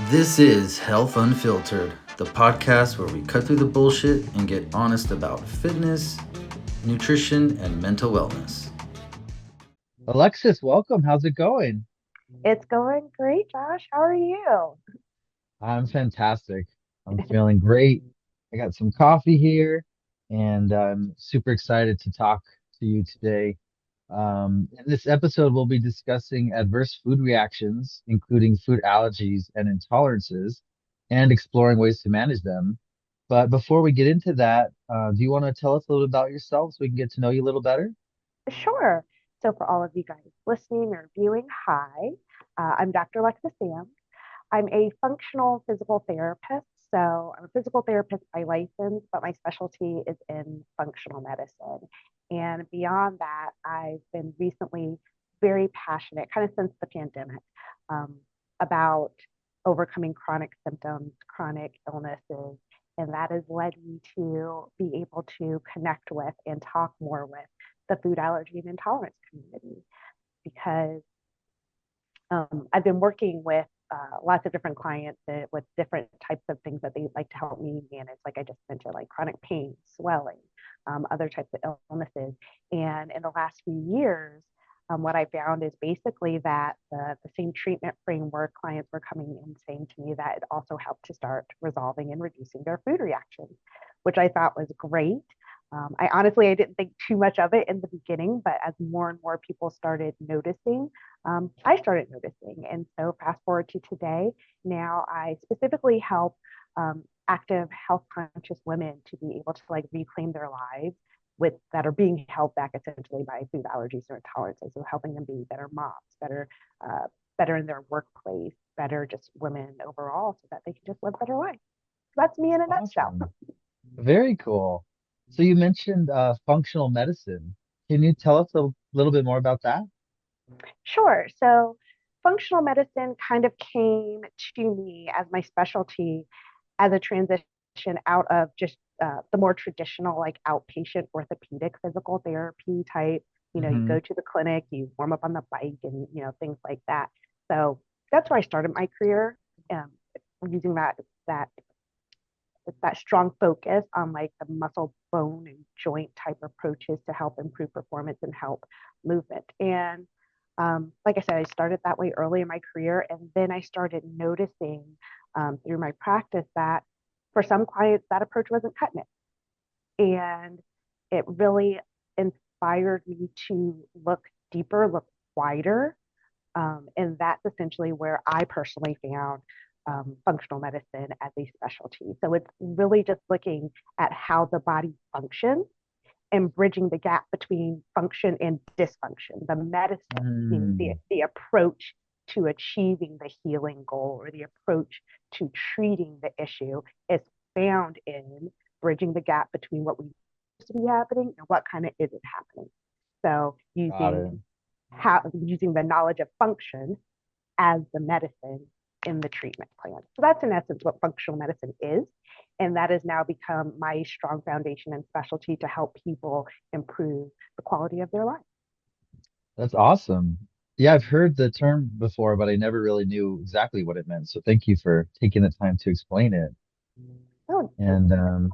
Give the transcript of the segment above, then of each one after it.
This is Health Unfiltered, the podcast where we cut through the bullshit and get honest about fitness, nutrition, and mental wellness. Alexis, welcome. How's it going? It's going great, Josh. How are you? I'm fantastic. I'm feeling great. I got some coffee here, and I'm super excited to talk to you today. In this episode, we'll be discussing adverse food reactions, including food allergies and intolerances, and exploring ways to manage them. But before we get into that, do you want to tell us a little bit about yourself so we can get to know you a little better? Sure. So, for all of you guys listening or viewing, hi. I'm Dr. Alexis Sam. I'm a functional physical therapist. So, I'm a physical therapist by license, but my specialty is in functional medicine. And beyond that, I've been recently very passionate, kind of since the pandemic, um, about overcoming chronic symptoms, chronic illnesses. And that has led me to be able to connect with and talk more with the food allergy and intolerance community because I've been working with lots of different clients with different types of things that they like to help me manage. Like I just mentioned, like chronic pain, swelling, other types of illnesses. And in the last few years, what I found is basically that the same treatment framework clients were coming in saying to me that it also helped to start resolving and reducing their food reactions, which I thought was great. I didn't think too much of it in the beginning, but as more and more people started noticing, I started noticing. And so, fast forward to today, now I specifically help active health conscious women to be able to like reclaim their lives with that are being held back essentially by food allergies or intolerances. So, helping them be better moms, uh, better in their workplace, better just women overall, so that they can just live better lives. So that's me in a nutshell. Awesome. Very cool. So you mentioned functional medicine. Can you tell us a little bit more about that? Sure. So, functional medicine kind of came to me as my specialty as a transition out of just the more traditional, like outpatient orthopedic physical therapy type. You Hmm. go to the clinic, you warm up on the bike, and things like that. So that's where I started my career, um, using that that strong focus on like the muscle, bone, and joint type approaches to help improve performance and help movement. And like I said, I started that way early in my career. And then I started noticing through my practice that for some clients, that approach wasn't cutting it. And it really inspired me to look deeper, look wider. And that's essentially where I personally found functional medicine as a specialty. So it's really just looking at how the body functions and bridging the gap between function and dysfunction. The medicine, Mm, the approach to achieving the healing goal or the approach to treating the issue is found in bridging the gap between what we used to be happening and what kind of isn't happening. So got it. using the knowledge of function as the medicine in the treatment plan. So that's in essence what functional medicine is. And that has now become my strong foundation and specialty to help people improve the quality of their life. That's awesome. Yeah, I've heard the term before, but I never really knew exactly what it meant. So thank you for taking the time to explain it. Oh, And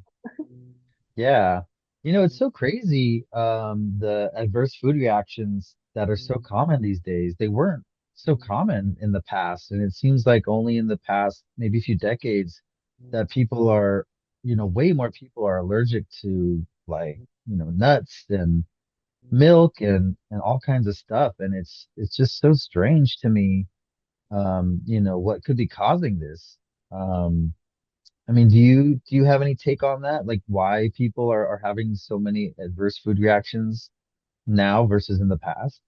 yeah, it's so crazy. The adverse food reactions that are so common these days, they weren't so common in the past. And it seems like only in the past, maybe a few decades, that people are, way more people are allergic to like, nuts and milk and all kinds of stuff. And it's just so strange to me, what could be causing this. Um, I mean, do you have any take on that? Like why people are having so many adverse food reactions now versus in the past?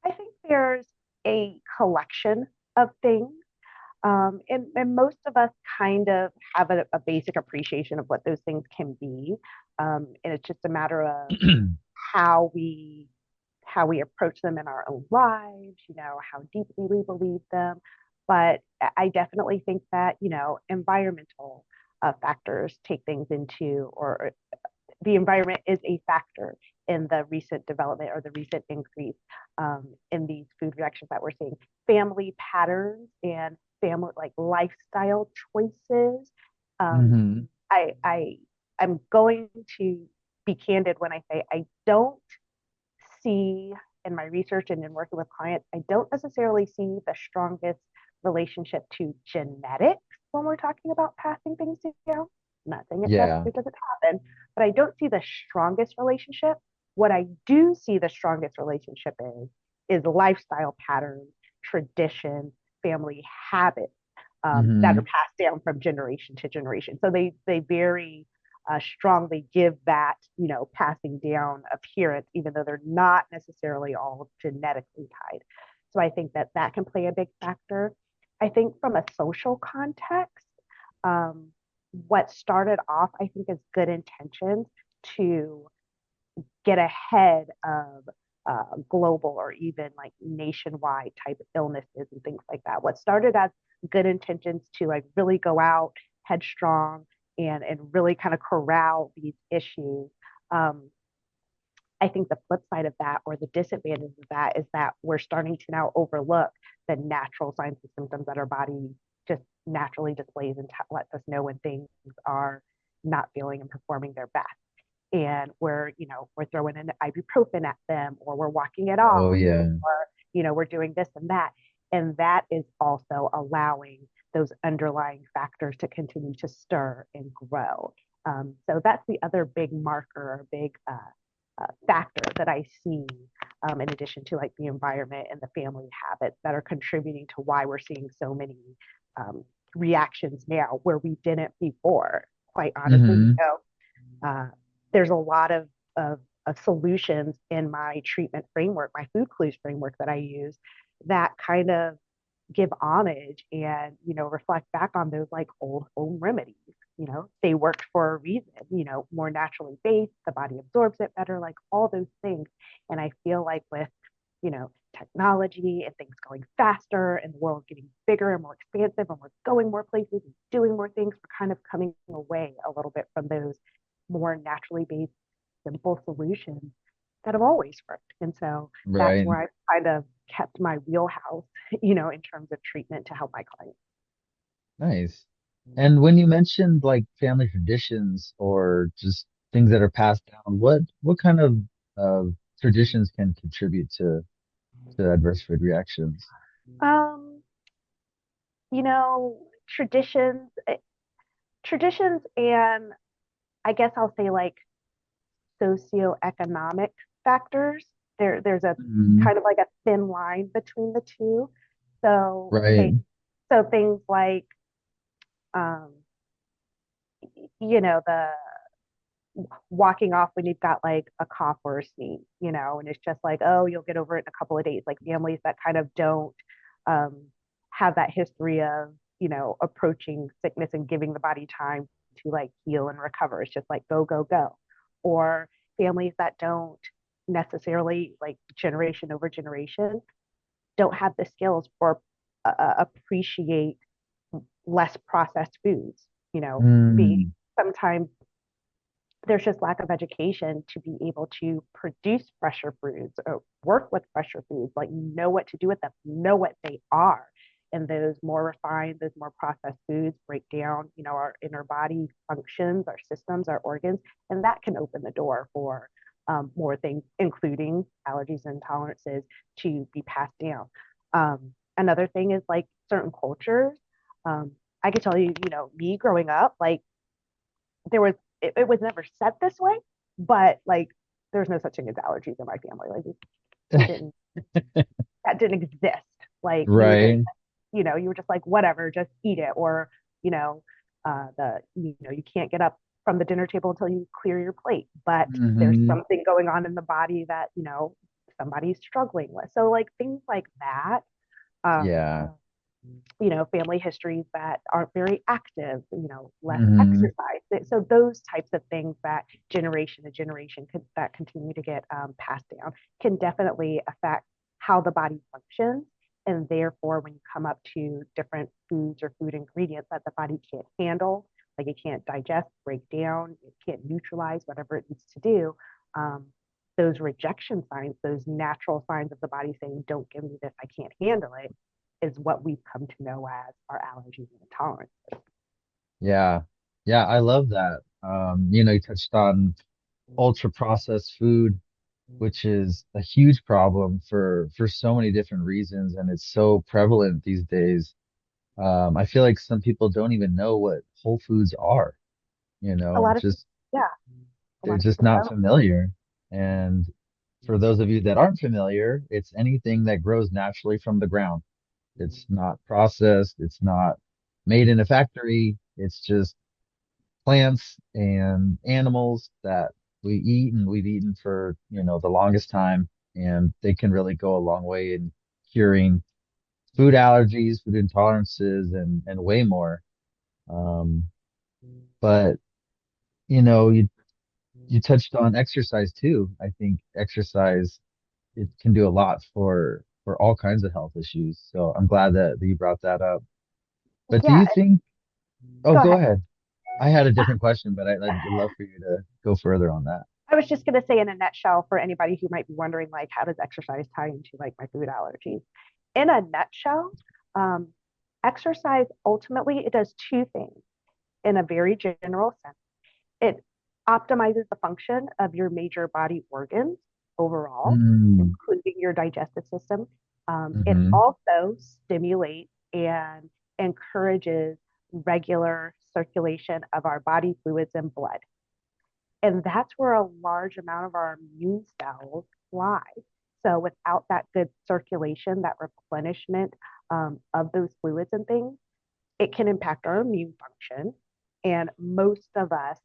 I think there's a collection of things. And most of us kind of have a basic appreciation of what those things can be. And it's just a matter of how we how we approach them in our own lives, how deeply we believe them. But I definitely think that, environmental factors take things into, or the environment is a factor in the recent development or the recent increase in these food reactions that we're seeing. Family patterns and family, like lifestyle choices. Um, Hmm. I I'm going to be candid when I say I don't see in my research and in working with clients, I don't necessarily see the strongest relationship to genetics when we're talking about passing things down. I'm not saying Yeah. it doesn't happen, but I don't see the strongest relationship. What I do see the strongest relationship is lifestyle patterns, tradition, family habits that are Hmm. passed down from generation to generation. So they very strongly give that, passing down appearance, even though they're not necessarily all genetically tied. So I think that that can play a big factor. I think from a social context, um, what started off, I think, as good intentions to get ahead of global or even like nationwide type of illnesses and things like that. What started as good intentions to like really go out headstrong and really kind of corral these issues. Um, I think the flip side of that or the disadvantage of that is that we're starting to now overlook the natural signs and symptoms that our body just naturally displays and lets us know when things are not feeling and performing their best. And we're throwing an ibuprofen at them, or we're walking it Oh off, yeah. or we're doing this and that. And that is also allowing those underlying factors to continue to stir and grow. So that's the other big marker or big factor that I see, in addition to like the environment and the family habits that are contributing to why we're seeing so many um, reactions now where we didn't before. Quite honestly, Hmm. uh, there's a lot of solutions in my treatment framework, my food clues framework that I use that kind of give homage and reflect back on those like old home remedies. They worked for a reason. More naturally based, the body absorbs it better, like all those things. And I feel like with technology and things going faster and the world getting bigger and more expansive and we're going more places and doing more things, we're kind of coming away a little bit from those more naturally based simple solutions that have always worked. And so that's Right. where I've kind of kept my wheelhouse, in terms of treatment to help my clients. Nice. And when you mentioned like family traditions or just things that are passed down, what kind of traditions can contribute to adverse food reactions? Um, you know, traditions, traditions, and I guess I'll say like socioeconomic factors. There's a Hmm. kind of like a thin line between the two. So Right. things like um, the walking off when you've got like a cough or a sneeze, and it's just like, oh, you'll get over it in a couple of days. Like families that kind of don't um, have that history of, approaching sickness and giving the body time to like heal and recover. It's just like go, go, go. Or families that don't necessarily like generation over generation don't have the skills or appreciate less processed foods, being Mm. sometimes there's just lack of education to be able to produce fresher foods or work with fresher foods, like know what to do with them, know what they are. And those more refined, those more processed foods break down, our inner body functions, our systems, our organs, and that can open the door for more things, including allergies and intolerances, to be passed down. Another thing is like certain cultures. Um, I could tell you, me growing up, like there was it was never said this way, but like there's no such thing as allergies in my family. Like we didn't that didn't exist. Like you were just Right. you were just like whatever, just eat it, or you know you can't get up from the dinner table until you clear your plate. But there's Hmm. something going on in the body that somebody's struggling with. So like things like that. Um, Yeah. family histories that aren't very active, less Hmm. exercise. So those types of things that generation to generation that continue to get passed down can definitely affect how the body functions. And therefore, when you come up to different foods or food ingredients that the body can't handle, like it can't digest, break down, it can't neutralize whatever it needs to do, um, those rejection signs, those natural signs of the body saying, don't give me this, I can't handle it, is what we've come to know as our allergies and intolerances. Yeah. Yeah, I love that. You touched on ultra processed food, which is a huge problem for so many different reasons, and it's so prevalent these days. I feel like some people don't even know what whole foods are, A lot of just yeah, a they're lot of just people not don't. familiar. And for those of you that aren't familiar, it's anything that grows naturally from the ground. It's not processed, it's not made in a factory. It's just plants and animals that we eat and we've eaten for, the longest time. And they can really go a long way in curing food allergies, food intolerances, and way more. Um, but you touched on exercise too. I think exercise, it can do a lot for all kinds of health issues. So I'm glad that you brought that up. But do Yeah, you think, oh, go go ahead. ahead. I had a different question, but I'd love for you to go further on that. I was just going to say in a nutshell for anybody who might be wondering, like, how does exercise tie into like my food allergies? In a nutshell, um, exercise ultimately it does two things in a very general sense. It optimizes the function of your major body organs overall, Mm, including your digestive system. It hmm also stimulates and encourages regular circulation of our body fluids and blood. And that's where a large amount of our immune cells lie. So without that good circulation, that replenishment of those fluids and things, it can impact our immune function. And most of us,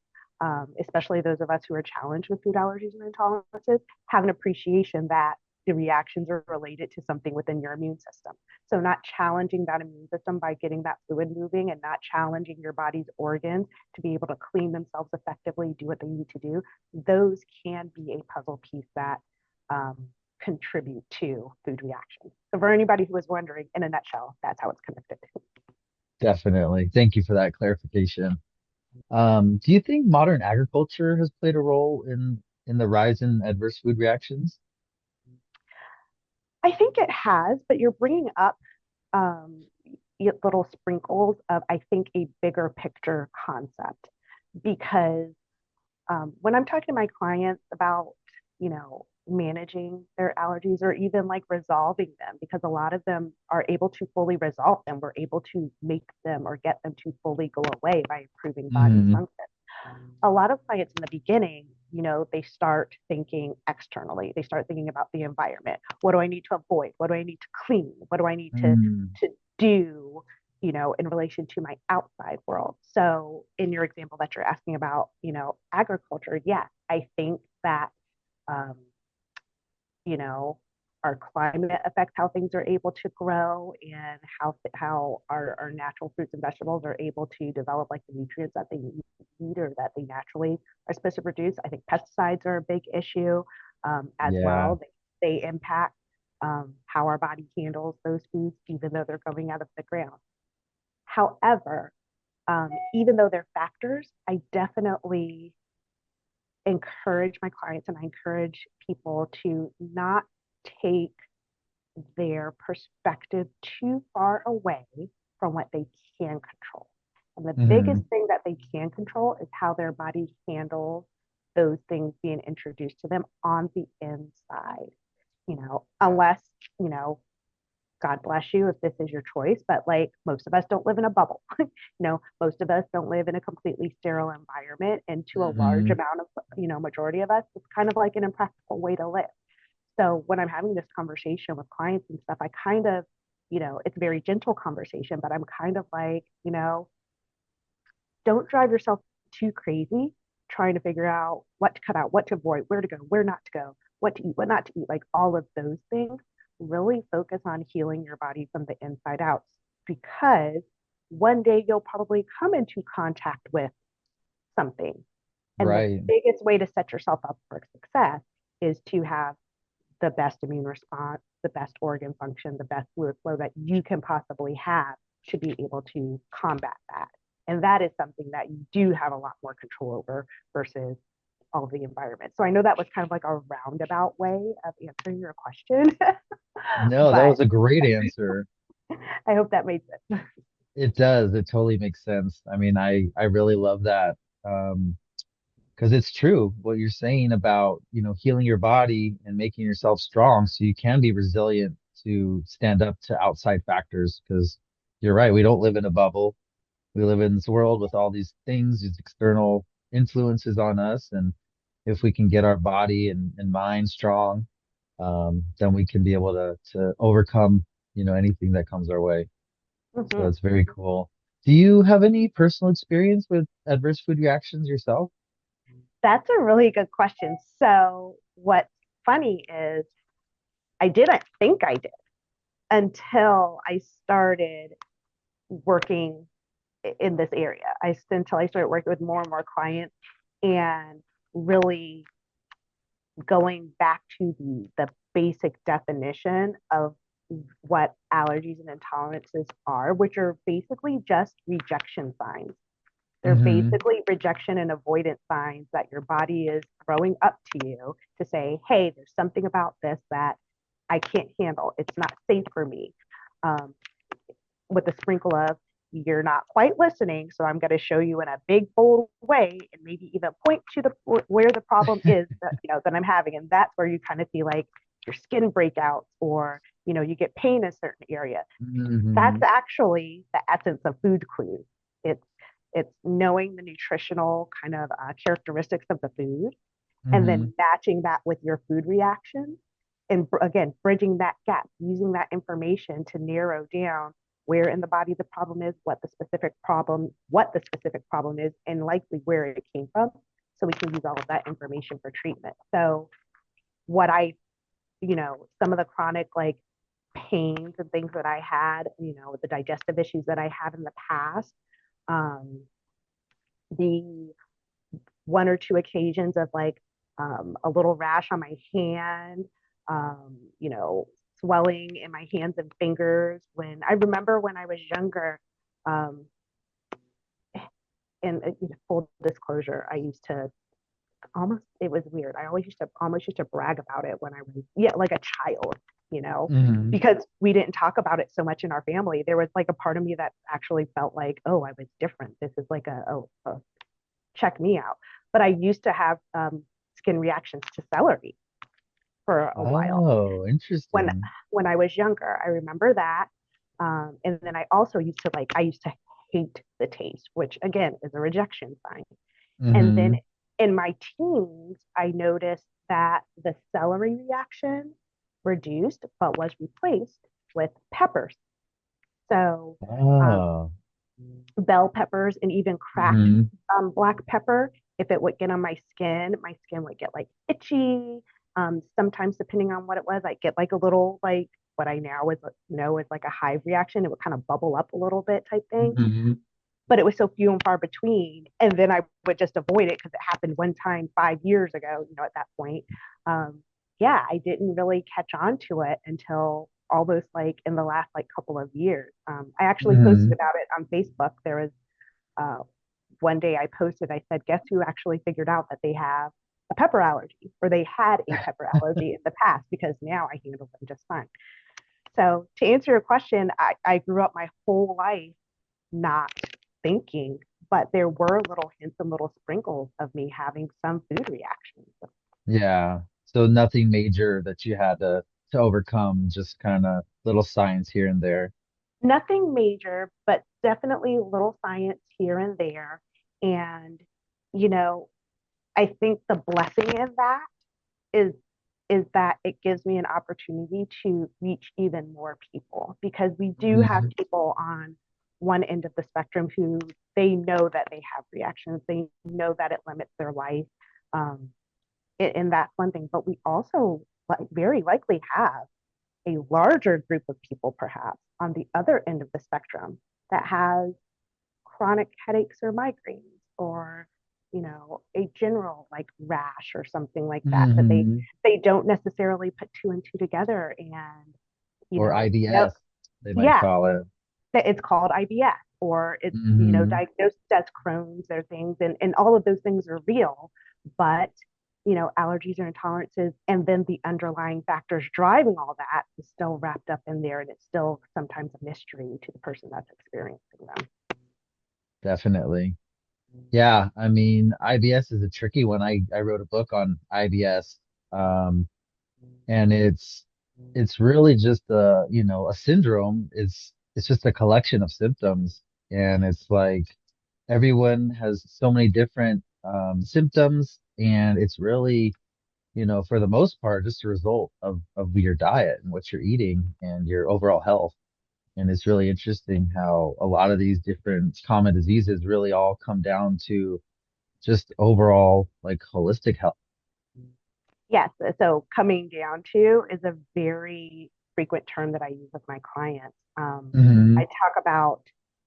especially those of us who are challenged with food allergies and intolerances, have an appreciation that the reactions are related to something within your immune system. So, not challenging that immune system by getting that fluid moving and not challenging your body's organs to be able to clean themselves effectively, do what they need to do, those can be a puzzle piece that contribute to food reactions. So, for anybody who was wondering, in a nutshell, that's how it's connected. definitely. Thank you for that clarification. Do you think modern agriculture has played a role in the rise in adverse food reactions? I think it has, but you're bringing up um, little sprinkles of, I think, a bigger picture concept. Because when I'm talking to my clients about, managing their allergies or even like resolving them, because a lot of them are able to fully resolve them, we're able to make them or get them to fully go away by improving body Mm, function. A lot of clients in the beginning, they start thinking externally. They start thinking about the environment. What do I need to avoid? What do I need to clean? What do I need mm, to do, in relation to my outside world? So in your example that you're asking about, agriculture, yes, I think that um, you know, our climate affects how things are able to grow and how our natural fruits and vegetables are able to develop like the nutrients that they need or that they naturally are supposed to produce. I think pesticides are a big issue as yeah, well. They impact how our body handles those foods, even though they're coming out of the ground. However, even though they're factors, I definitely encourage my clients and I encourage people to not take their perspective too far away from what they can control. And the biggest hmm thing that they can control is how their body handles those things being introduced to them on the inside. Unless, you know, God bless you if this is your choice, but like most of us don't live in a bubble. Most of us don't live in a completely sterile environment. And to a large hmm amount of, majority of us, it's kind of like an impractical way to live. So when I'm having this conversation with clients and stuff, I kind of, it's a very gentle conversation, but I'm kind of like, don't drive yourself too crazy trying to figure out what to cut out, what to avoid, where to go, where not to go, what to eat, what not to eat, like all of those things. Really focus on healing your body from the inside out because one day you'll probably come into contact with something. And the right. biggest way to set yourself up for success is to have the best immune response, the best organ function, the best fluid flow that you can possibly have to be able to combat that. And that is something that you do have a lot more control over versus all of the environment. So I know that was kind of like a roundabout way of answering your question, No, that but was a great answer. I hope that made sense. It does. It totally makes sense. I mean, I really love that. Um, because it's true what you're saying about, healing your body and making yourself strong so you can be resilient to stand up to outside factors. Because you're right, we don't live in a bubble. We live in this world with all these things, these external influences on us. And if we can get our body and mind strong, then we can be able to overcome, anything that comes our way. So Mhm. that's very cool. Do you have any personal experience with adverse food reactions yourself? That's a really good question. So, what's funny is I didn't think I did until I started working in this area. Until I started working with more and more clients and really going back to the basic definition of what allergies and intolerances are, which are basically just rejection signs. They're Hmm. basically rejection and avoidance signs that your body is throwing up to you to say, hey, there's something about this that I can't handle. It's not safe for me. Um, with a sprinkle of, you're not quite listening, so I'm going to show you in a big bold way and maybe even point to the where the problem is that I'm having, and that's where you kind of see like your skin breakouts or you get pain in a certain area. That's Hmm. actually the essence of food clues. It's knowing the nutritional kind of characteristics of the food and Hmm. then matching that with your food reaction and again bridging that gap using that information to narrow down where in the body the problem is, what the specific problem is, and likely where it came from, so we can use all of that information for treatment. So what I some of the chronic like pains and things that I had, with the digestive issues that I had in the past, um, the one or two occasions of like a little rash on my hand, swelling in my hands and fingers. When I remember when I was younger, um, and full disclosure, I used to almost, it was weird. I always used to brag about it when I was, yeah, like a child, Hmm. because we didn't talk about it so much in our family. There was like a part of me that actually felt like, oh, I was different. This is like a check me out. But I used to have skin reactions to celery for a while Oh, when interesting. I was younger. I remember that, and then I used to hate the taste, which again is a rejection sign. And then Hmm. in my teens, I noticed that the celery reaction reduced, but was replaced with peppers. So um, Oh. bell peppers and even cracked Hmm. black pepper. If it would get on my skin would get like itchy. Sometimes, depending on what it was, I'd get like a little like what I now would know is like a hive reaction. It would kind of bubble up a little bit type thing. Hmm. But it was so few and far between. And then I would just avoid it because it happened one time 5 years ago, at that point. Um, yeah, I didn't really catch on to it until almost like in the last like couple of years. I actually posted Hmm. about it on Facebook. There was uh, one day I posted, I said, guess who actually figured out that they have a pepper allergy or they had a pepper allergy in the past, because now I handle them just fine. So to answer your question, I grew up my whole life not thinking, but there were little hints and little sprinkles of me having some food reactions. Yeah. So nothing major that you had to overcome, just kind of little signs here and there. Nothing major, but definitely little science here and there. And, you know, I think the blessing in that is that it gives me an opportunity to reach even more people, because we do have Hmm. people on one end of the spectrum who they know that they have reactions, they know that it limits their life, um, and that's one thing. But we also very likely have a larger group of people, perhaps on the other end of the spectrum, that has chronic headaches or migraines, or a general like rash or something like that, that Hmm. they don't necessarily put two and two together, and Or no, IBS, they might yeah, call it. that it's called IBS, or it's Hmm. diagnosed as Crohn's or things, and all of those things are real. But allergies or intolerances, and then the underlying factors driving all that is still wrapped up in there, and it's still sometimes a mystery to the person that's experiencing them. Definitely. Yeah, I mean, IBS is a tricky one. I wrote a book on IBS, um, and it's really just a syndrome. It's just a collection of symptoms, and it's like everyone has so many different symptoms, and it's really, for the most part, just a result of your diet and what you're eating and your overall health. And it's really interesting how a lot of these different common diseases really all come down to just overall like holistic health. Yes, so coming down to is a very frequent term that I use with my clients. I Hmm. talk about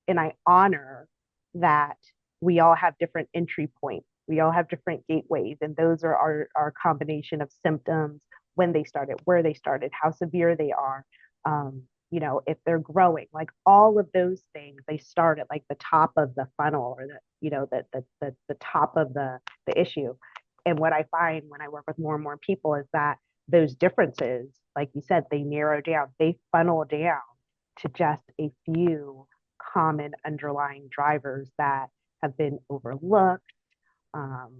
and I honor that we all have different entry points. We all have different gateways, and those are our combination of symptoms, when they started, where they started, how severe they are, if they're growing, like all of those things, they start at like the top of the funnel, or the top of the issue. And what I find when I work with more and more people is that those differences, like you said, they narrow down, they funnel down to just a few common underlying drivers that have been overlooked, um,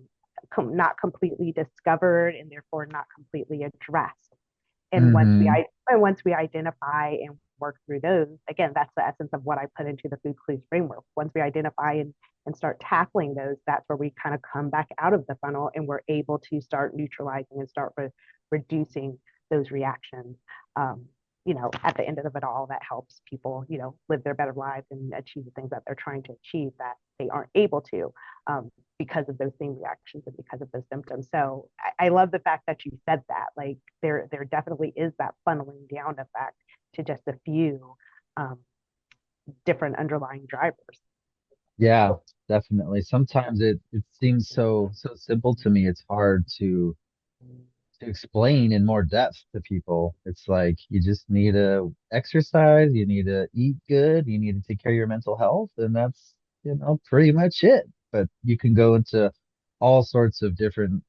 not completely discovered, and therefore not completely addressed. And Hmm. once we identify and work through those, again, that's the essence of what I put into the food clues framework. Once we identify and start tackling those, that's where we kind of come back out of the funnel, and we're able to start neutralizing and start reducing those reactions. Um, at the end of it all, that helps people, live their better lives and achieve the things that they're trying to achieve that they aren't able to, um, because of those same reactions and because of those symptoms. So I love the fact that you said that. Like there definitely is that funneling down effect to just a few, um, different underlying drivers. Yeah, definitely. Sometimes it seems so simple to me. It's hard to explain in more depth to people. It's like you just need to exercise, you need to eat good, you need to take care of your mental health, and that's, pretty much it. But you can go into all sorts of different,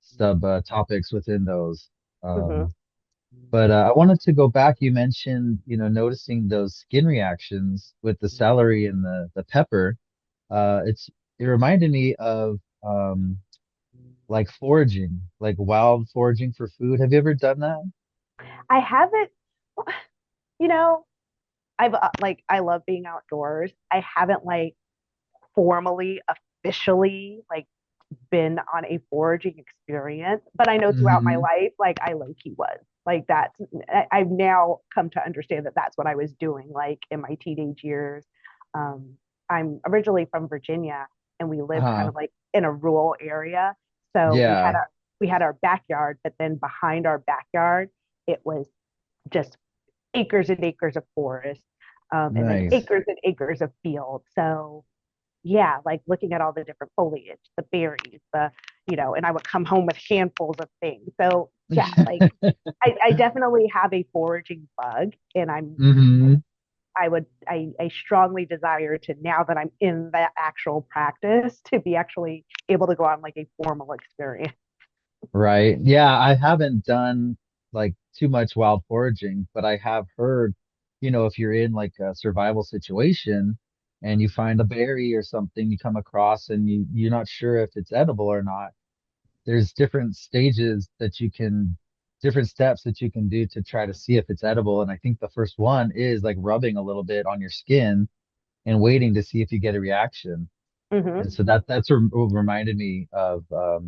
sub topics within those. Mm-hmm. Um, but I wanted to go back. You mentioned, noticing those skin reactions with the celery and the pepper. It reminded me of like foraging, like wild foraging for food. Have you ever done that? I haven't, you know, I've like I love being outdoors. I haven't like formally, officially like been on a foraging experience, but I know throughout my Hmm. life, like I low key was like that. I've now come to understand that that's what I was doing, like in my teenage years. Um, I'm originally from Virginia, and we lived kind Uh-huh. of like in a rural area. So Yeah. we had our backyard, but then behind our backyard, it was just acres and acres of forest, and then Nice. acres and acres of field. So yeah, like looking at all the different foliage, the berries, and I would come home with handfuls of things. So yeah, like I definitely have a foraging bug, and Hmm. I strongly desire to, now that I'm in that actual practice, to be actually able to go on like a formal experience. Right. Yeah, I haven't done like too much wild foraging, but I have heard, if you're in like a survival situation and you find a berry or something you come across and you're not sure if it's edible or not, there's different steps that you can do to try to see if it's edible. And I think the first one is like rubbing a little bit on your skin and waiting to see if you get a reaction. And Mm-hmm. so what reminded me of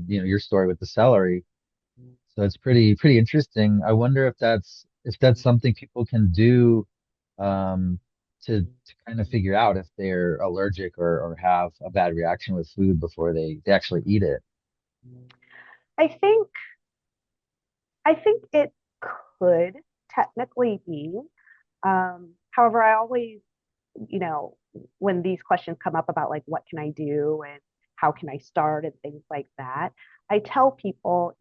your story with the celery. So it's pretty interesting. I wonder if that's something people can do um to kind of figure out if they're allergic or have a bad reaction with food before they actually eat it. I think I think it could technically be. However, I always, you know, when these questions come up about like what can I do and how can I start and things like that, I tell people,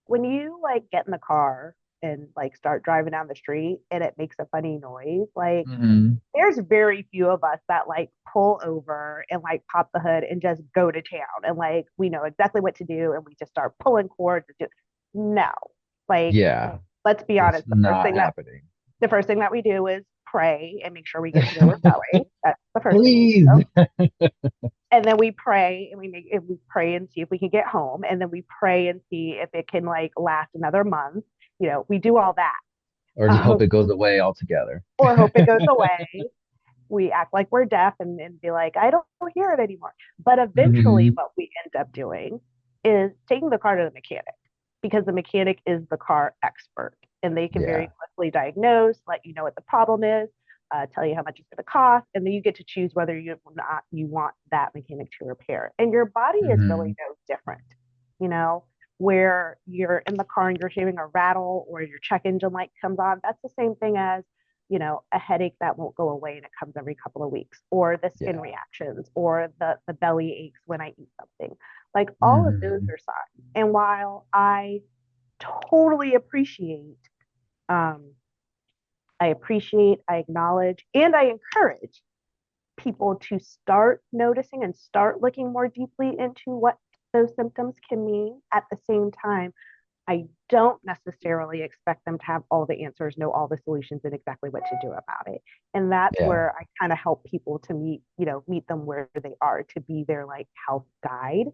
when you like get in the car and like start driving down the street and it makes a funny noise, like Hmm. there's very few of us that like pull over and like pop the hood and just go to town and like we know exactly what to do and we just start pulling cords and just no. Like, Yeah, let's be it's honest, not happening. the first thing that we do is pray and make sure we get to where we're going. That's the first thing we Please. do. And then we pray and we pray and see if we can get home. And then we pray and see if it can like last another month. We do all that. Or just hope Um, it goes away altogether. or hope it goes away. We act like we're deaf and be like, I don't hear it anymore. But eventually, Hmm. what we end up doing is taking the car to the mechanic because the mechanic is the car expert and they can Yeah. very quickly diagnose, let you know what the problem is, tell you how much it's going to cost, and then you get to choose whether you want that mechanic to repair. And your body is really Hmm. no different, you know, where you're in the car and you're hearing a rattle or your check engine light comes on. That's the same thing as a headache that won't go away and it comes every couple of weeks, or the skin Yeah. reactions, or the belly aches when I eat something. Like all of those Hmm. are signs. And while totally appreciate, um, I acknowledge, and I encourage people to start noticing and start looking more deeply into what those symptoms can mean. At the same time, I don't necessarily expect them to have all the answers, know all the solutions, and exactly what to do about it. And that's Yeah. where I kind of help people to meet them where they are, to be their like health guide,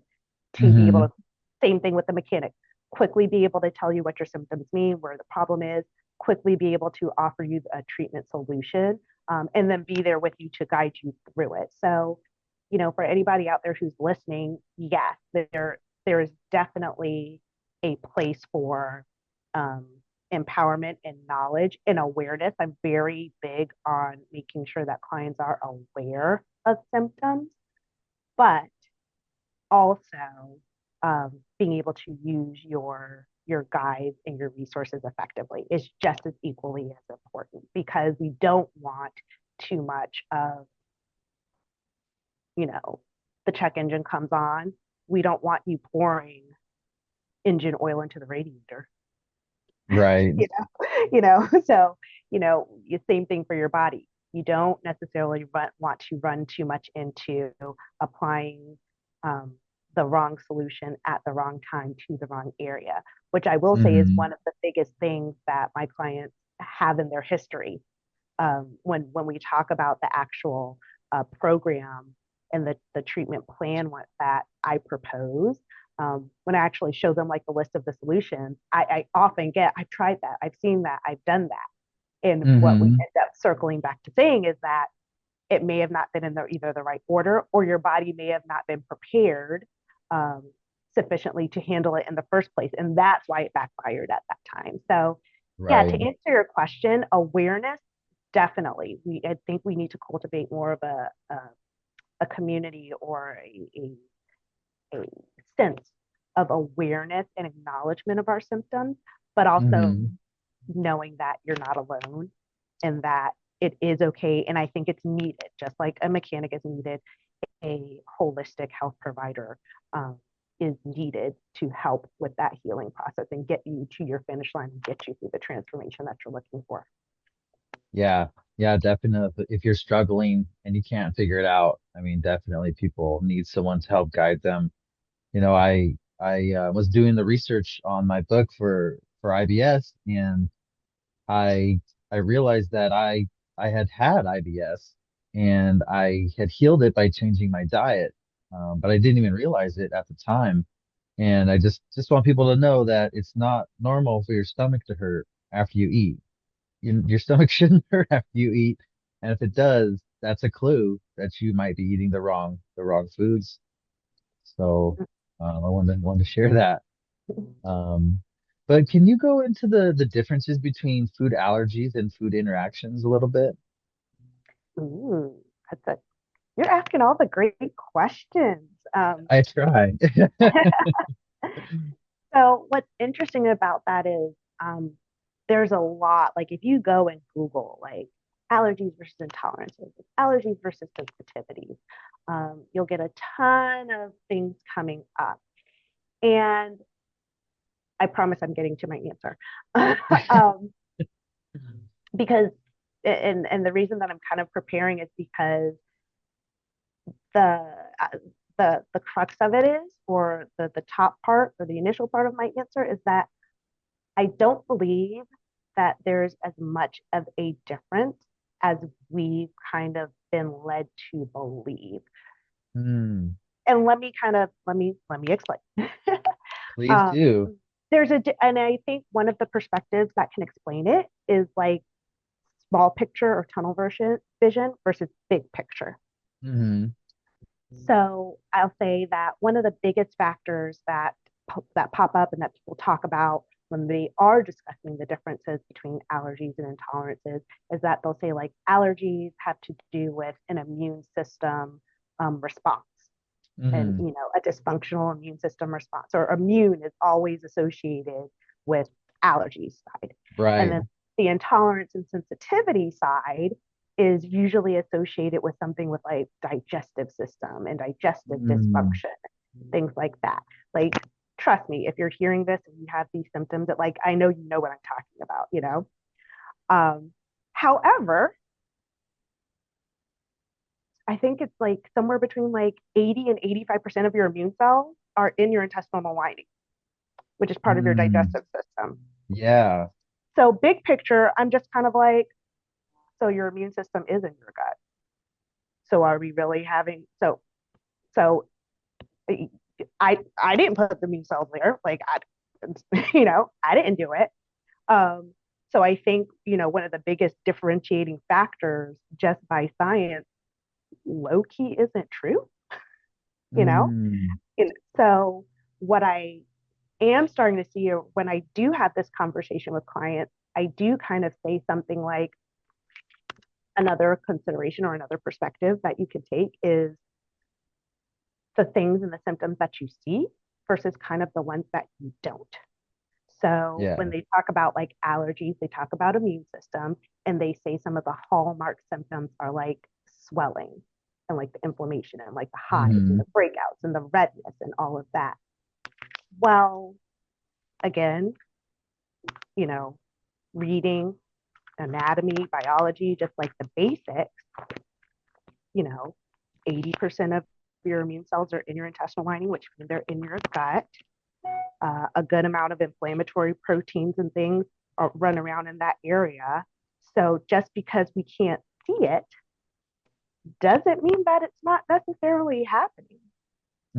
to be able Hmm. to, same thing with the mechanic, quickly be able to tell you what your symptoms mean, where the problem is, quickly be able to offer you a treatment solution, and then be there with you to guide you through it. So, for anybody out there who's listening, yes, there is definitely a place for um, empowerment and knowledge and awareness. I'm very big on making sure that clients are aware of symptoms, but also being able to use your guides and your resources effectively is just as equally as important, because we don't want too much of, you know, the check engine comes on. We don't want you pouring engine oil into the radiator. Right. So same thing for your body. You don't necessarily want to run too much into applying um, the wrong solution at the wrong time to the wrong area, which I will say is Hmm. one of the biggest things that my clients have in their history. When we talk about the actual program and the treatment plan that I propose, when I actually show them like the list of the solutions, I often get, I've tried that, I've seen that, I've done that. And what we Hmm. end up circling back to saying is that it may have not been in either the right order, or your body may have not been prepared um, sufficiently to handle it in the first place. And that's why it backfired at that time. So, yeah, to Right. answer your question, awareness, definitely. I think we need to cultivate more of a community, or a sense of awareness and acknowledgement of our symptoms, but also Hmm. knowing that you're not alone and that it is okay. And I think it's needed, just like a mechanic is needed, a holistic health provider is needed to help with that healing process and get you to your finish line and get you through the transformation that you're looking for. Yeah. Yeah, definitely. If you're struggling and you can't figure it out, I mean, definitely people need someone to help guide them. I was doing the research on my book for IBS, and I I realized that I had IBS, and I had healed it by changing my diet, but I didn't even realize it at the time. And I just want people to know that it's not normal for your stomach to hurt after you eat. Your stomach shouldn't hurt after you eat, and if it does, that's a clue that you might be eating the wrong foods. So I wanted to share that. Um, but can you go into the differences between food allergies and food interactions a little bit? Ooh, that's a you're asking all the great questions. I try. So what's interesting about that is um, there's a lot. Like if you go and Google like allergies versus intolerances, allergies versus sensitivities, you'll get a ton of things coming up. And I promise I'm getting to my answer. um, because and the reason that I'm kind of preparing is because the uh, the crux of it is, or the top part or the initial part of my answer is that I don't believe that there's as much of a difference as we've kind of been led to believe. Hmm. And let me explain. Please um, do. and I think one of the perspectives that can explain it is like small picture or tunnel vision versus big picture. Hmm. So I'll say that one of the biggest factors that pop up and that people talk about when they are discussing the differences between allergies and intolerances is that they'll say like allergies have to do with an immune system response, and Hmm. a dysfunctional immune system response, or immune is always associated with allergies side. And Right. then the intolerance and sensitivity side is usually associated with something with like digestive system and digestive Mm. dysfunction, things like that. Like, trust me, if you're hearing this and you have these symptoms, that like I know you know what I'm talking about. However, I think it's like somewhere between like 80 and 85% of your immune cells are in your intestinal lining, which is part of your Mm. digestive system. Yeah. So, big picture, I'm just kind of like, so your immune system is in your gut. So, are we really having, so I didn't put the immune cells there. Like, I didn't do it. Um, so, I think, one of the biggest differentiating factors just by science, low key isn't true, you know? Mm. And so, what I am starting to see when I do have this conversation with clients, I do kind of say something like another consideration or another perspective that you could take is the things and the symptoms that you see versus kind of the ones that you don't. So when Yeah. they talk about like allergies, they talk about immune system, and they say some of the hallmark symptoms are like swelling and like the inflammation and like the hives and Hmm. the breakouts and the redness and all of that. Well, again, you know, reading anatomy, biology, just like the basics, you know, 80% of your immune cells are in your intestinal lining, which means they're in your gut. A good amount of inflammatory proteins and things run around in that area. So just because we can't see it doesn't mean that it's not necessarily happening.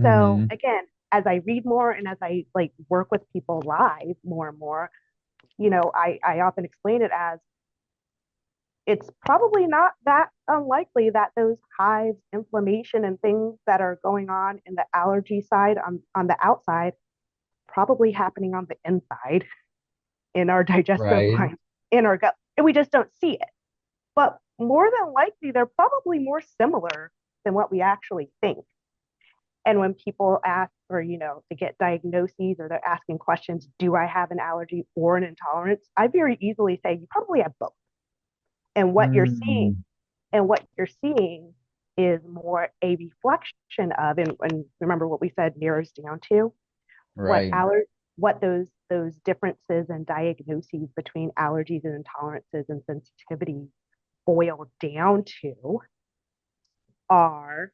So Hmm. again, as I read more and as I like work with people live more and more, I often explain it as it's probably not that unlikely that those hives, inflammation, and things that are going on in the allergy side on the outside probably happening on the inside in our digestive Right. line, in our gut, and we just don't see it. But more than likely, they're probably more similar than what we actually think. And when people ask, or they get diagnoses or they're asking questions, do I have an allergy or an intolerance? I very easily say you probably have both. And what you're seeing Mm. and what you're seeing is more a reflection of, and remember what we said narrows down to what Right. aller what those differences and diagnoses between allergies and intolerances and sensitivities boil down to are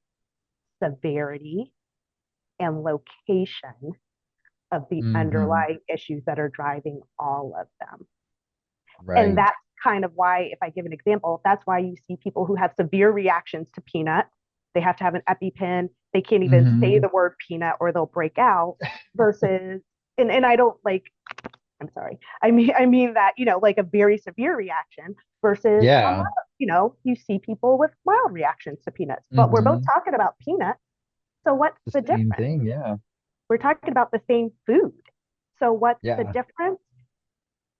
severity and location of the Hmm. underlying issues that are driving all of them. And Right. that's kind of why, if I give an example, that's why you see people who have severe reactions to peanut. They have to have an EpiPen. They can't even say Hmm. the word peanut or they'll break out. Versus, and I don't like. I'm sorry. I mean that like a very severe reaction versus a mild. Yeah. You see people with mild reactions to peanuts, but we're both Hmm. talking about peanuts. So what's The the same difference? thing. Yeah. We're talking about the same food. So what's the Yeah. difference?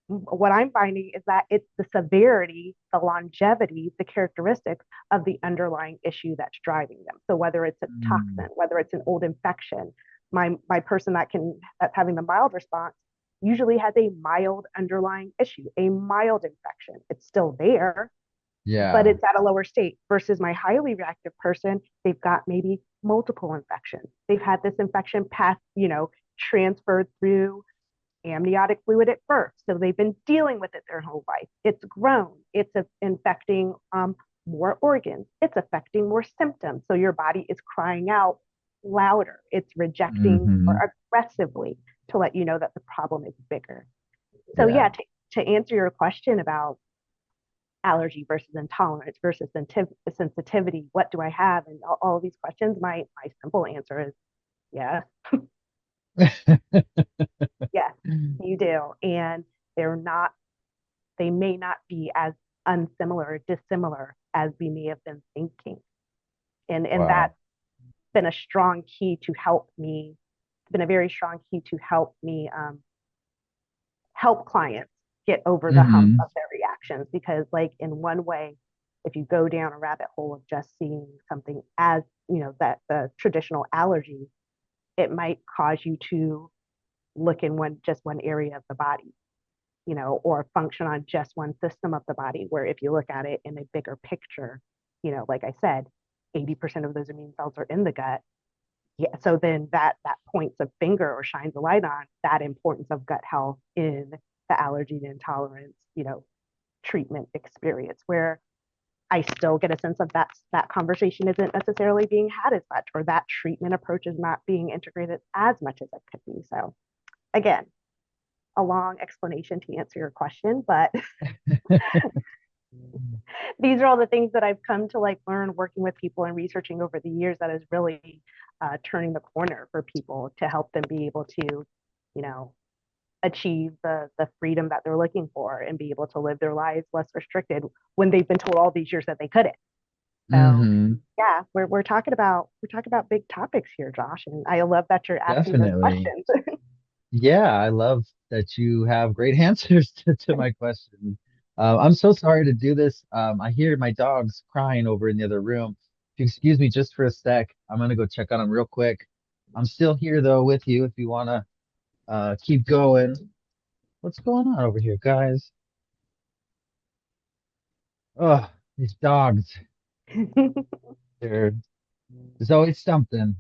What I'm finding is that it's the severity, the longevity, the characteristics of the underlying issue that's driving them. So whether it's a Mm. toxin, whether it's an old infection, my person that's having the mild response usually has a mild underlying issue, a mild infection. It's still there, but Yeah. it's at a lower state versus my highly reactive person. They've got maybe multiple infections. They've had this infection pass, transferred through amniotic fluid at birth. So they've been dealing with it their whole life. It's grown. It's infecting more organs. It's affecting more symptoms. So your body is crying out louder. It's rejecting Hmm. more aggressively to let you know that the problem is bigger. So Yeah. yeah, to answer your question about allergy versus intolerance versus sensitivity, what do I have? And all of these questions, my simple answer is yes, yes, you do. And they're not, they may not be as unsimilar or dissimilar as we may have been thinking. And that's Wow. been a strong key to help me, been a very strong key to help me help clients get over the hump Hmm. of their reactions. Because like in one way, if you go down a rabbit hole of just seeing something as, you know, that the traditional allergy, it might cause you to look in one area of the body, you know, or function on just one system of the body. Where if you look at it in a bigger picture, you know, like I said, 80% of those immune cells are in the gut. Yeah, so then that points a finger or shines a light on that importance of gut health in the allergy and intolerance, you know, treatment experience, where I still get a sense of that conversation isn't necessarily being had as much, or that treatment approach is not being integrated as much as it could be. So again, a long explanation to answer your question, but these are all the things that I've come to like learn working with people and researching over the years that is really turning the corner for people to help them be able to, you know, achieve the freedom that they're looking for and be able to live their lives less restricted when they've been told all these years that they couldn't. So Hmm. yeah, we're talking about big topics here, Josh, and I love that you're asking those Definitely. questions. Yeah, I love that you have great answers to my questions. I'm so sorry to do this. I hear my dogs crying over in the other room. If you excuse me just for a sec, I'm gonna go check on them real quick. I'm still here though with you if you wanna keep going. What's going on over here, guys? Oh, these dogs. They're There's always something.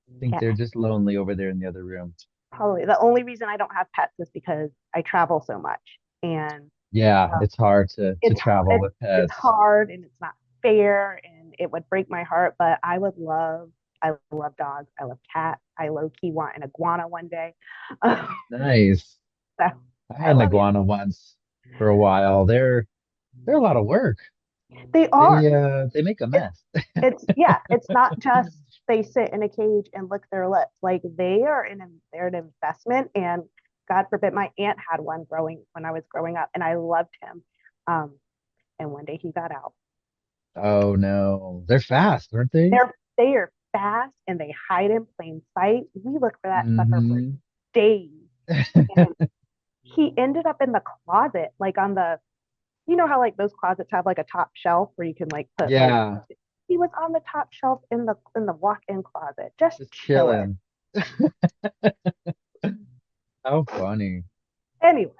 I think Yeah, they're just lonely over there in the other room. probably the only reason I don't have pets is because I travel so much, and Yeah, it's hard to it's travel it's with it's pets. hard and it's not fair, and it would break my heart. But I love dogs. I love cats. I low key want an iguana one day. so Nice. I I had an love iguana once for a while. They're a lot of work. it. They are. They make a It's mess. it's yeah. It's not just they sit in a cage and lick their lips. Like they're an investment. And God forbid, my aunt had one growing when I was growing up, and I loved him. Um, and one day he got out. Oh no. They're fast, aren't they? They are fast and they hide in plain sight. We look for that sucker for Hmm. days. And he ended up in the closet, like on the, you know how like those closets have like a top shelf where you can like put like, Yeah, he was on the top shelf in the walk-in closet, just just chilling. chilling. How funny. Anyway,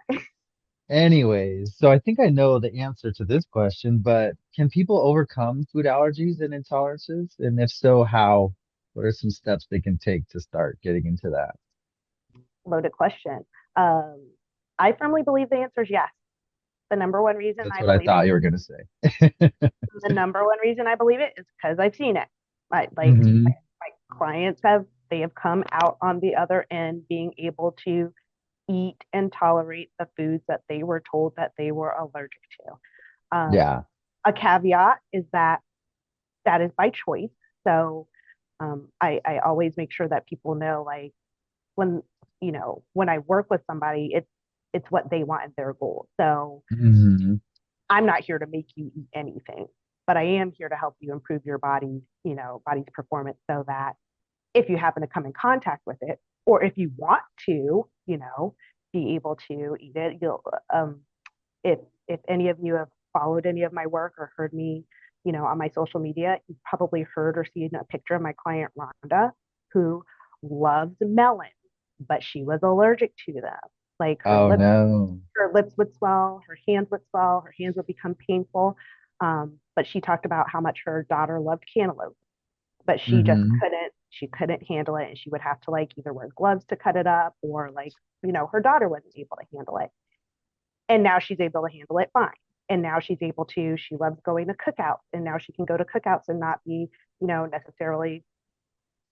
Anyways, so I think I know the answer to this question, but can people overcome food allergies and intolerances? And if so, how? What are some steps they can take to start getting into that? loaded question. Um, I firmly believe the answer is yes. The number one reason That's I what I believe it, thought you were gonna say. the number one reason I believe it is because I've seen it. Like Hmm. my clients have come out on the other end being able to eat and tolerate the foods that they were told that they were allergic to. Yeah. A caveat is that that is by choice. So I always make sure that people know, like, when, you know, when I work with somebody, it's what they want and their goal. So Hmm. I'm not here to make you eat anything, but I am here to help you improve your body, you know, body's performance, so that if you happen to come in contact with it, or if you want to, you know, be able to eat it, you'll if if any of you have followed any of my work or heard me, you know, on my social media, you've probably heard or seen a picture of my client Rhonda, who loves melons, but she was allergic to them. Like Oh no. her lips would swell, her hands would become painful. But she talked about how much her daughter loved cantaloupe, but she just Hmm. She couldn't handle it, and she would have to like either wear gloves to cut it up, or like, her daughter wasn't able to handle it. And now she's able to handle it fine. And now she loves going to cookouts, and now she can go to cookouts and not be, necessarily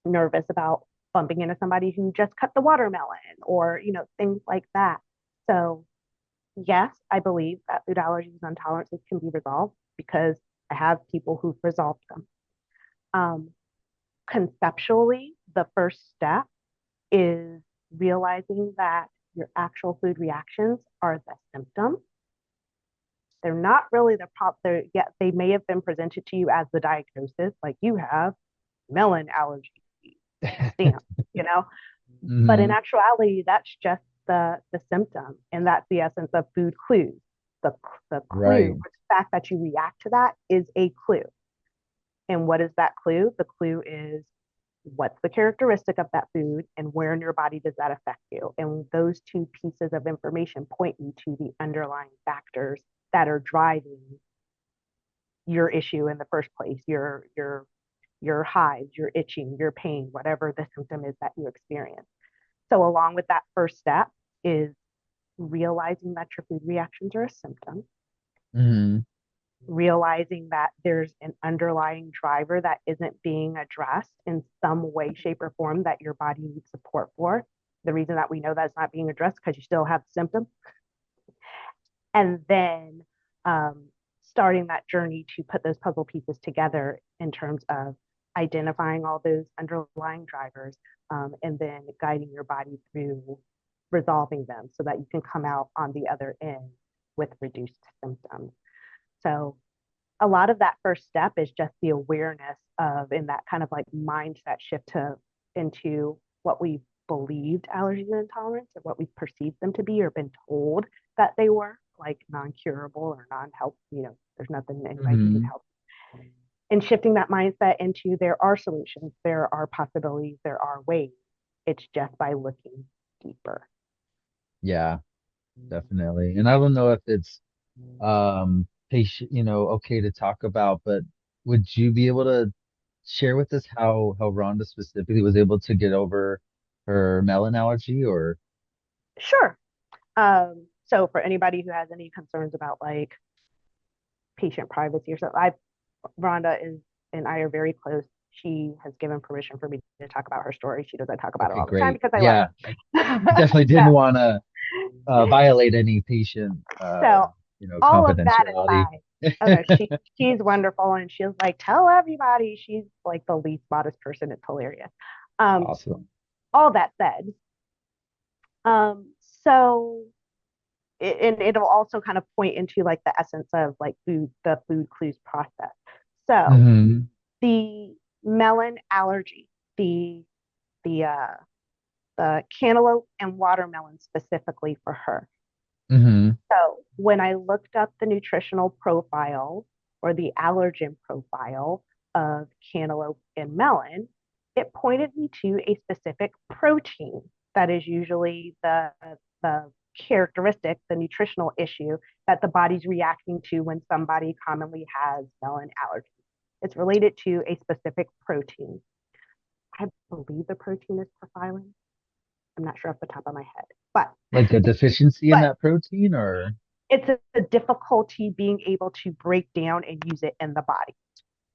nervous about bumping into somebody who just cut the watermelon, or, things like that. So yes, I believe that food allergies and intolerances can be resolved because I have people who've resolved them. Um, Conceptually, the first step is realizing that your actual food reactions are the symptom. They're not really the problem. Yet they may have been presented to you as the diagnosis, like you have melon allergy, stamp, you know. But in Hmm. actuality, that's just the symptom, and that's the essence of food clues. The the clue, Right. or the fact that you react to that, is a clue. And what is that clue? The clue is what's the characteristic of that food and where in your body does that affect you? And those two pieces of information point you to the underlying factors that are driving your issue in the first place, your hives, your itching, your pain, whatever the symptom is that you experience. So along with that first step is realizing that your food reactions are a symptom, Hmm. realizing that there's an underlying driver that isn't being addressed in some way, shape, or form that your body needs support for. The reason that we know that it's not being addressed because you still have symptoms. And then starting that journey to put those puzzle pieces together in terms of identifying all those underlying drivers, and then guiding your body through resolving them so that you can come out on the other end with reduced symptoms. So a lot of that first step is just the awareness of, in that kind of like mindset shift to into what we believed allergies and intolerance, or what we perceived them to be or been told that they were, like non-curable or non-help, there's nothing anybody can do to Hmm. help. And shifting that mindset into there are solutions, there are possibilities, there are ways. It's just by looking deeper. Yeah, definitely. And I don't know if it's patient, okay to talk about, but would you be able to share with us how Rhonda specifically was able to get over her melon allergy or Sure. So for anybody who has any concerns about like patient privacy or something, Rhonda is and I are very close. She has given permission for me to talk about her story. She doesn't talk about it okay, all the time great. because I love Yeah, I her. definitely didn't so, want to violate any patient so all of that confidentiality. aside, oh no, she's wonderful, and she's like, tell everybody. She's like the least modest person. It's hilarious. Um, Awesome. all that said, um, so and it'll also kind of point into like the essence of like the food clues process. So Hmm. the melon allergy, the the uh, the cantaloupe and watermelon specifically for her. Hmm. So when I looked up the nutritional profile or the allergen profile of cantaloupe and melon, it pointed me to a specific protein that is usually the characteristic, the nutritional issue that the body's reacting to when somebody commonly has melon allergy. It's related to a specific protein. I believe the protein is profiling. I'm not sure off the top of my head, but Like a deficiency in but that protein or it's a difficulty being able to break down and use it in the body.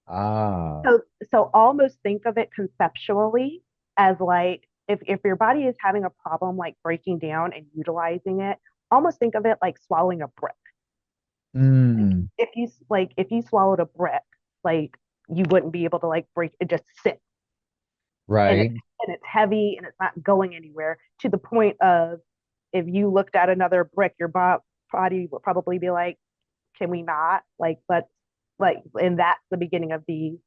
ah, So almost think of it conceptually as like if your body is having a problem like breaking down and utilizing it, almost think of it like swallowing a brick. Like mm, if you swallowed a brick, like you wouldn't be able to like break it, just sit, and it's right. and it's heavy and it's not going anywhere, to the point of if you looked at another brick, your body would probably be like, can we not? Like, let's like, and that's the beginning of the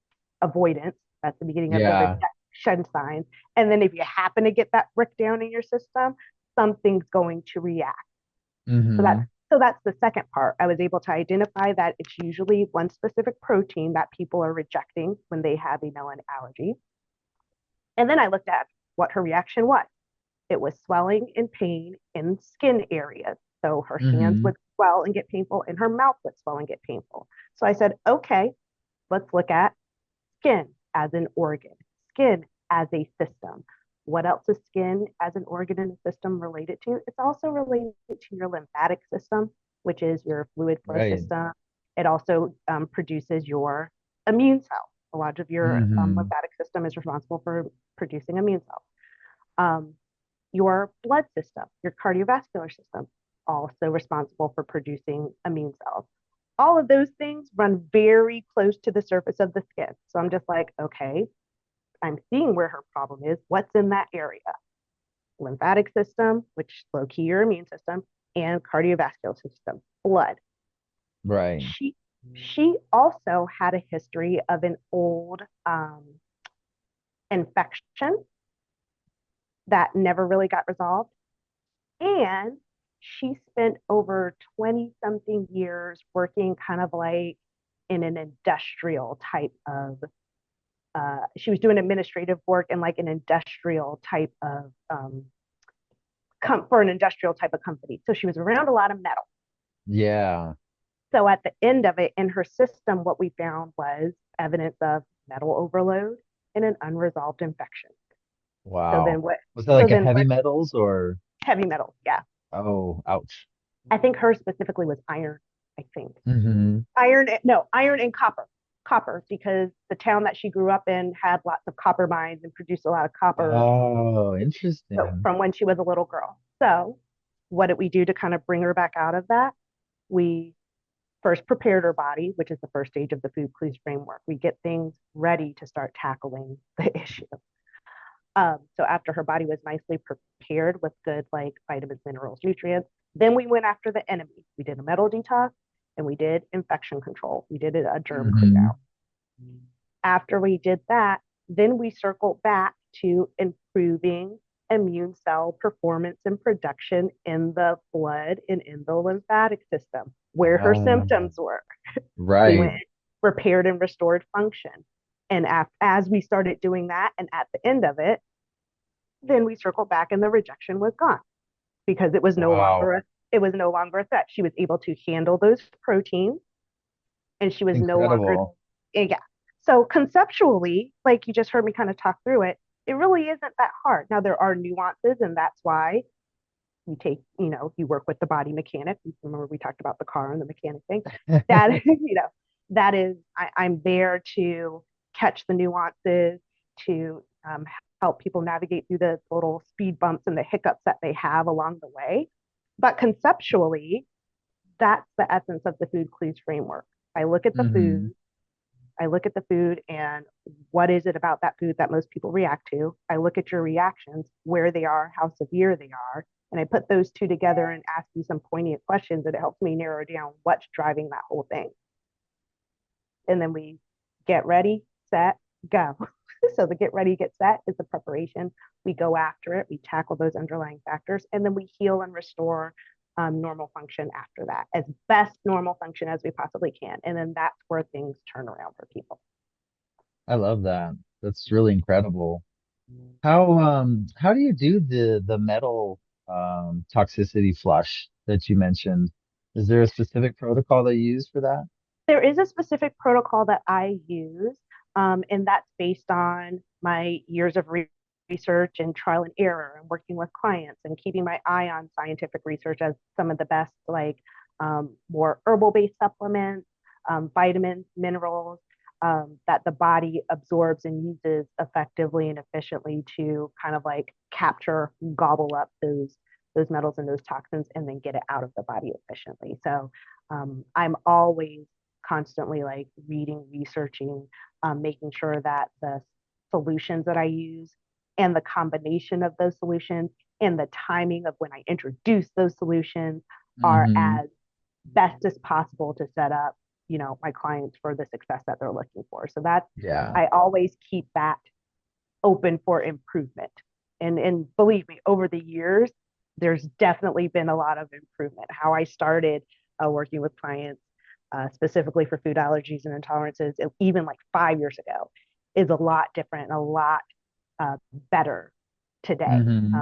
avoidance. That's the beginning of the Yeah. rejection signs. And then if you happen to get that brick down in your system, something's going to react. So that's Hmm. so that's the second part. I was able to identify that it's usually one specific protein that people are rejecting when they have a melon allergy. And then I looked at what her reaction was. It was swelling and pain in skin areas. So her hands Hmm. would swell and get painful, and her mouth would swell and get painful. So I said, okay, let's look at skin as an organ, skin as a system. What else is skin as an organ and a system related to? It's also related to your lymphatic system, which is your fluid flow Right. system. It also produces your immune cell. A lot of your Hmm. lymphatic system is responsible for producing immune cells. Um, your blood system, your cardiovascular system, also responsible for producing immune cells. All of those things run very close to the surface of the skin. So I'm just like, okay, I'm seeing where her problem is. What's in that area? Lymphatic system, which low key your immune system, and cardiovascular system, blood. Right. She also had a history of an old infection that never really got resolved. And she spent over 20 something years working kind of like in an industrial type of she was doing administrative work in like an industrial type of for an industrial type of company. So she was around a lot of metal. Yeah. So at the end of it in her system, what we found was evidence of metal overload and an unresolved infection. So Wow. then what Was that so like a then heavy what metals or? heavy metals, yeah. Oh, ouch. I think hers specifically was iron, I think. Hmm. Iron, no, iron and copper. Copper, because the town that she grew up in had lots of copper mines and produced a lot of copper Oh, so interesting. from when she was a little girl. So, what did we do to kind of bring her back out of that? We first prepared her body, which is the first stage of the food clues framework. We get things ready to start tackling the issue. So after her body was nicely prepared with good like vitamins, minerals, nutrients, then we went after the enemy. We did a metal detox and we did infection control. We did a germ clear Hmm. out. After we did that, then we circled back to improving immune cell performance and production in the blood and in the lymphatic system where her symptoms were. We went Right. repaired and restored function. And as we started doing that, and at the end of it, then we circled back and the rejection was gone because Wow. it was no longer a threat. She was able to handle those proteins and she was no longer Incredible. yeah. So conceptually, like you just heard me kind of talk through it, it really isn't that hard. Now there are nuances, and that's why you work with the body mechanic. Remember we talked about the car and the mechanic thing. That that is I'm there to catch the nuances, to help people navigate through the little speed bumps and the hiccups that they have along the way. But conceptually, that's the essence of the food clues framework. I look at the Hmm. food, I look at the food and what is it about that food that most people react to? I look at your reactions, where they are, how severe they are, and I put those two together and ask you some poignant questions and it helps me narrow down what's driving that whole thing. And then we get ready, set, go. So the get ready, get set is the preparation. We go after it, we tackle those underlying factors, and then we heal and restore normal function after that, as best normal function as we possibly can. And then that's where things turn around for people. I love that. That's really incredible. How do you do the metal toxicity flush that you mentioned? Is there a specific protocol that you use for that? There is a specific protocol that I use, and that's based on my years of research and trial and error and working with clients and keeping my eye on scientific research as some of the best, like more herbal based supplements, vitamins, minerals that the body absorbs and uses effectively and efficiently to kind of like capture, gobble up those metals and those toxins and then get it out of the body efficiently. So I'm always constantly like reading, researching, making sure that the solutions that I use and the combination of those solutions and the timing of when I introduce those solutions are Hmm. as best as possible to set up, my clients for the success that they're looking for. So that's Yeah. I always keep that open for improvement. And believe me, over the years, there's definitely been a lot of improvement. How I started working with clients specifically for food allergies and intolerances, even like 5 years ago, is a lot different and a lot better today. Hmm.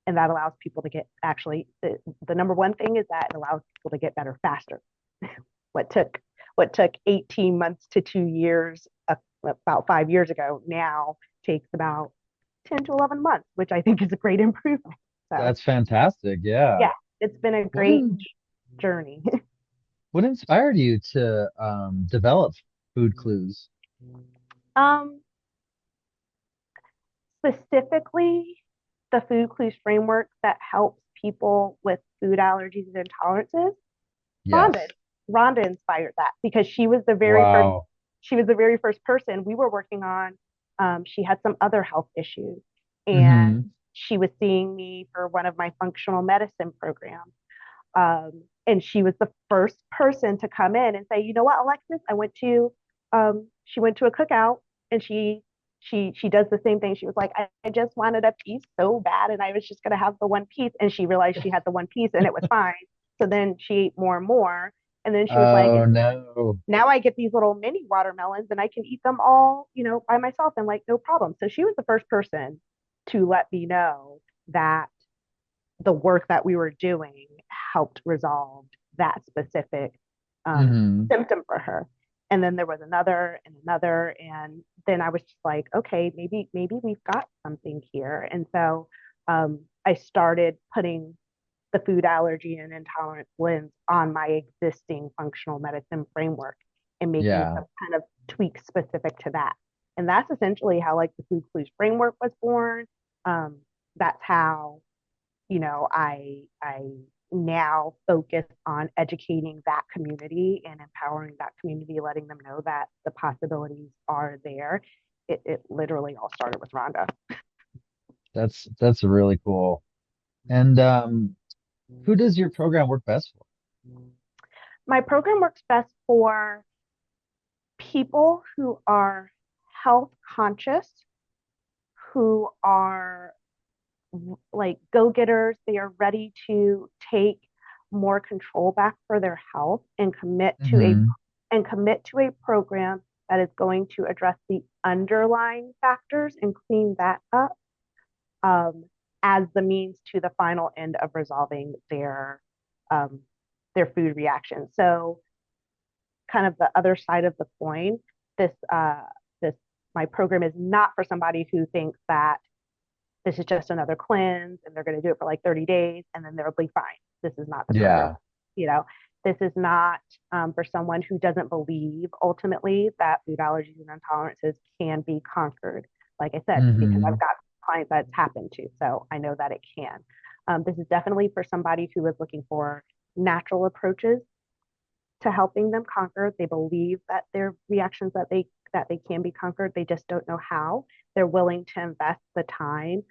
And that allows people to get actually the number one thing is that it allows people to get better faster. what took what took 18 months to 2 years about 5 years ago now takes about 10 to 11 months, which I think is a great improvement. So That's fantastic. Yeah. yeah, it's been a What great in, journey. what inspired you to develop food clues? um, Specifically, the food clues framework that helps people with food allergies and intolerances. Rhonda, Yes. Rhonda inspired that because Wow. she was the very first person we were working on. She had some other health issues, and Hmm. she was seeing me for one of my functional medicine programs. And she was the first person to come in and say, you know what, Alexis, she went to a cookout, and she does the same thing. She was like, I just wanted a piece so bad, and I was just gonna have the one piece. And she realized she had the one piece and it was fine. So then she ate more and more. And then she was like, Oh and no. now I get these little mini watermelons and I can eat them all, by myself and like no problem. So she was the first person to let me know that the work that we were doing helped resolve that specific Hmm. symptom for her. And then there was another and another, and then I was just like, okay, maybe we've got something here. And so I started putting the food allergy and intolerance lens on my existing functional medicine framework and making Yeah. some kind of tweaks specific to that. And that's essentially how like the food clues framework was born. That's how I now focus on educating that community and empowering that community, letting them know that the possibilities are there. It literally all started with Rhonda. That's really cool. And who does your program work best for? My program works best for people who are health conscious, who are like go-getters. They are ready to take more control back for their health and Hmm. commit to a program that is going to address the underlying factors and clean that up, um, as the means to the final end of resolving um, their food reaction. So kind of the other side of the coin, this this my program is not for somebody who thinks that this is just another cleanse and they're going to do it for like 30 days and then they'll be fine. This is not the program. Yeah. You know, this is not for someone who doesn't believe ultimately that food allergies and intolerances can be conquered. Like I said, because I've Hmm. got clients that it's happened to, so I know that it can. This is definitely for somebody who is looking for natural approaches to helping them conquer. They believe that their reactions that they can be conquered. They just don't know how. They're willing to invest the time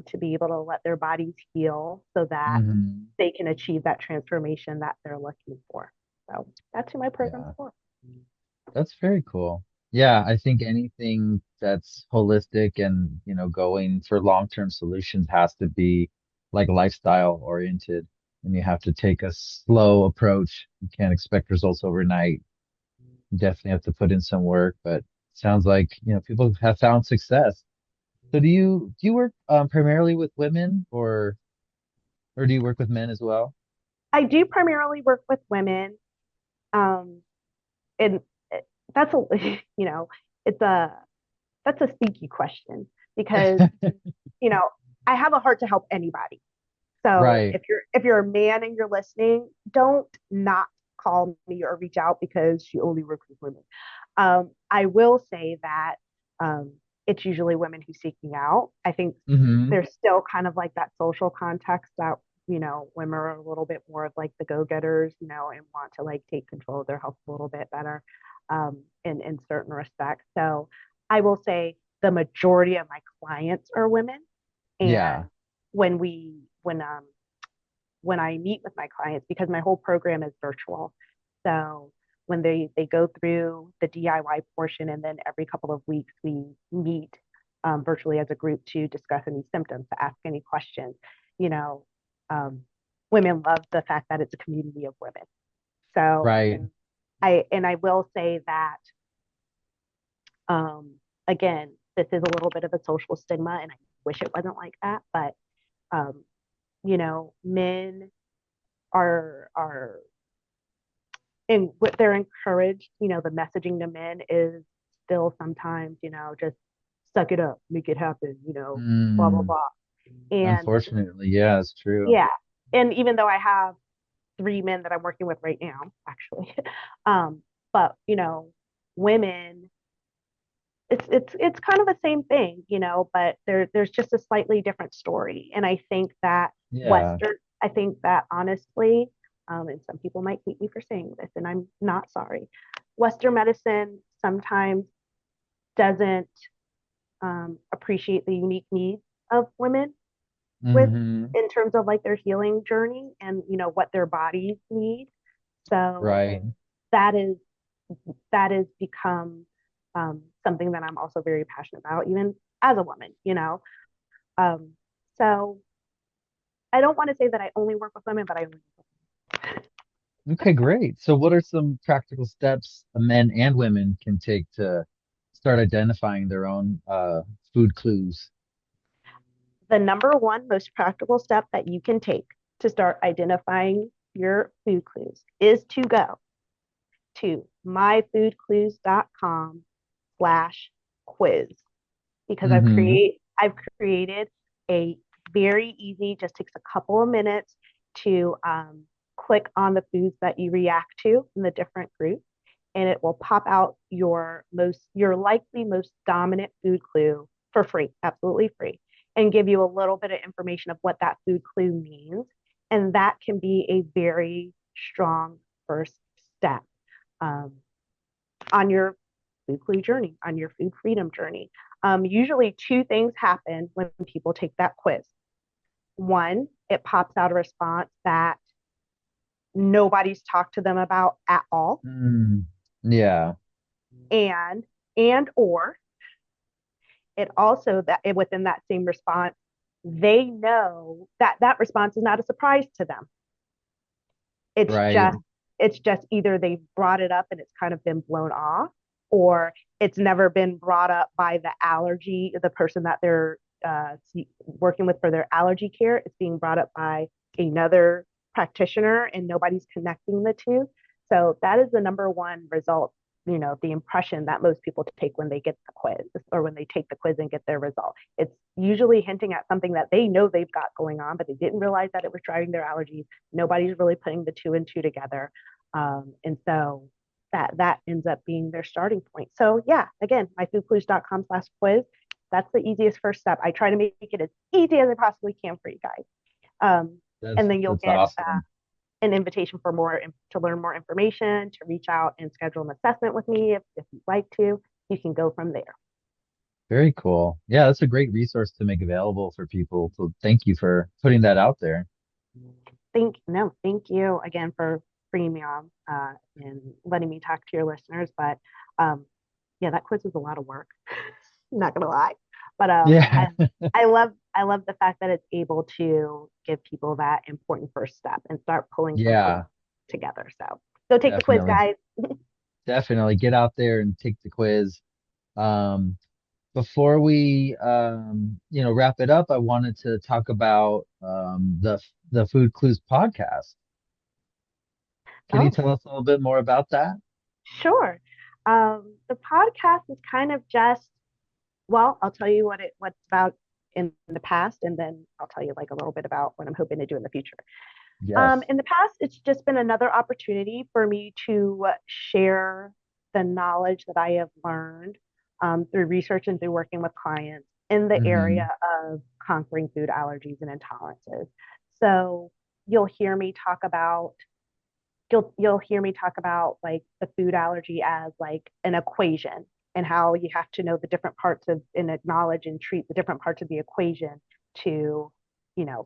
to be able to let their bodies heal so that Hmm. they can achieve that transformation that they're looking for. So that's who my program's Yeah. for. That's very cool. Yeah, I think anything that's holistic and, going for long-term solutions has to be like lifestyle oriented. And you have to take a slow approach. You can't expect results overnight. You definitely have to put in some work, but sounds like, people have found success. So do you work primarily with women or do you work with men as well? I do primarily work with women, um, and that's a you know it's a that's a sneaky question because you know I have a heart to help anybody. So Right. if you're a man and you're listening, don't not call me or reach out because she only works with women. I will say that um, it's usually women who seek me out. I think Hmm. there's still kind of like that social context that women are a little bit more of like the go-getters, and want to like take control of their health a little bit better, in certain respects. So I will say the majority of my clients are women, and Yeah. when we when I meet with my clients, because my whole program is virtual. So when they go through the DIY portion, and then every couple of weeks we meet virtually as a group to discuss any symptoms, to ask any questions. You know, um, Women love the fact that it's a community of women. So, Right. and I will say that um, again, this is a little bit of a social stigma, and I wish it wasn't like that, but um, men are and what they're encouraged, the messaging to men is still sometimes, just suck it up, make it happen, blah, blah, Mm, blah. And unfortunately, yeah, it's true. yeah. And even though I have three men that I'm working with right now, actually, but women, it's kind of the same thing, but there's just a slightly different story. And Yeah. I think that honestly, and some people might hate me for saying this, and I'm not sorry, Western medicine sometimes doesn't appreciate the unique needs of women with Hmm. in terms of like their healing journey and what their bodies need. So Right. that is that has become something that I'm also very passionate about, even as a woman. Um, so I don't want to say that I only work with women, but I only work Okay, great. So what are some practical steps men and women can take to start identifying their own food clues? the number one most practical step that you can take to start identifying your food clues is to go to myfoodclues.com/quiz because Hmm. I've created a very easy, just takes a couple of minutes to click on the foods that you react to in the different groups, and it will pop out your likely most dominant food clue for free, absolutely free, and give you a little bit of information of what that food clue means. And that can be a very strong first step um, on your food clue journey, on your food freedom journey. Usually, two things happen when people take that quiz. One, it pops out a response that nobody's talked to them about at all, Mm, yeah. and or it also that within that same response, they know that that response is not a surprise to them. It's Right. just it's just either they've brought it up and it's kind of been blown off, or it's never been brought up by the person that they're working with for their allergy care. It's being brought up by another practitioner, and nobody's connecting the two. So that is the number one result. The impression that most people take when they get the quiz or when they take the quiz and get their result. It's usually hinting at something that they know they've got going on, but they didn't realize that it was driving their allergies. Nobody's really putting the two and two together. And so that ends up being their starting point. So yeah, again, myfoodclues.com/quiz. That's the easiest first step. I try to make it as easy as I possibly can for you guys. And then you'll That's get awesome. an invitation for more to learn more information, to reach out and schedule an assessment with me if you'd like to. You can go from there. Very cool. Yeah, that's a great resource to make available for people. So thank you for putting that out there. Thank you again for bringing me on and letting me talk to your listeners. But yeah, that quiz is a lot of work. Not gonna lie, but Yeah. I love the fact that it's able to give people that important first step and start pulling some clues Yeah, together. So go take the quiz, definitely. guys. Definitely get out there and take the quiz. Um, Before we wrap it up, I wanted to talk about the Food Clues podcast. Can you Oh, tell us a little bit more about that? sure. The podcast is kind of just well, I'll tell you what's about in the past, and then I'll tell you like a little bit about what I'm hoping to do in the future. Yes. In the past, it's just been another opportunity for me to share the knowledge that I have learned through research and through working with clients in the area Hmm. of conquering food allergies and intolerances. So you'll hear me talk about you'll hear me talk about like the food allergy as like an equation and how you have to know the different parts of and acknowledge and treat the different parts of the equation to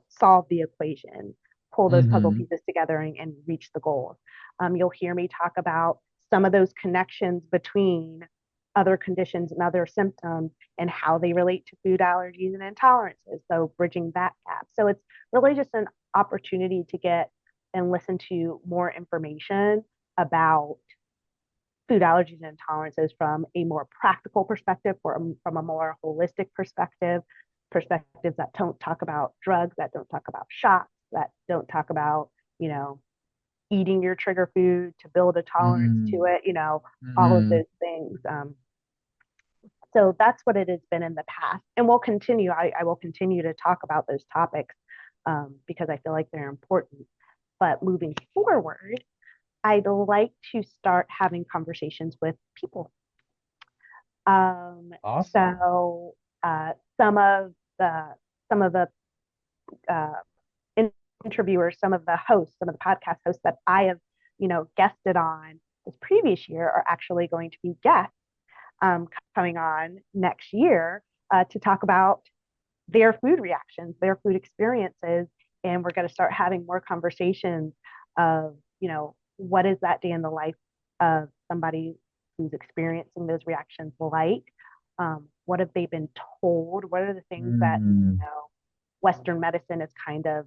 solve the equation, pull those puzzle Hmm. pieces together and reach the goals. You'll hear me talk about some of those connections between other conditions and other symptoms and how they relate to food allergies and intolerances, so bridging that gap. So it's really just an opportunity to get and listen to more information about food allergies and intolerances from a more practical perspective, from a more holistic perspective, perspectives that don't talk about drugs, that don't talk about shots, that don't talk about, you know, eating your trigger food to build a tolerance to Hmm. it, all of Hmm. those things. So that's what it has been in the past. And we'll continue. I will continue to talk about those topics because I feel like they're important. But moving forward, I'd like to start having conversations with people. Um, Awesome. so uh, some of the some of the uh, interviewers, some of the hosts, some of the podcast hosts that I have, guested on this previous year are actually going to be guests coming on next year to talk about their food reactions, their food experiences, and we're going to start having more conversations of, what is that day in the life of somebody who's experiencing those reactions like? What have they been told? What are the things that Mm, Western medicine is kind of,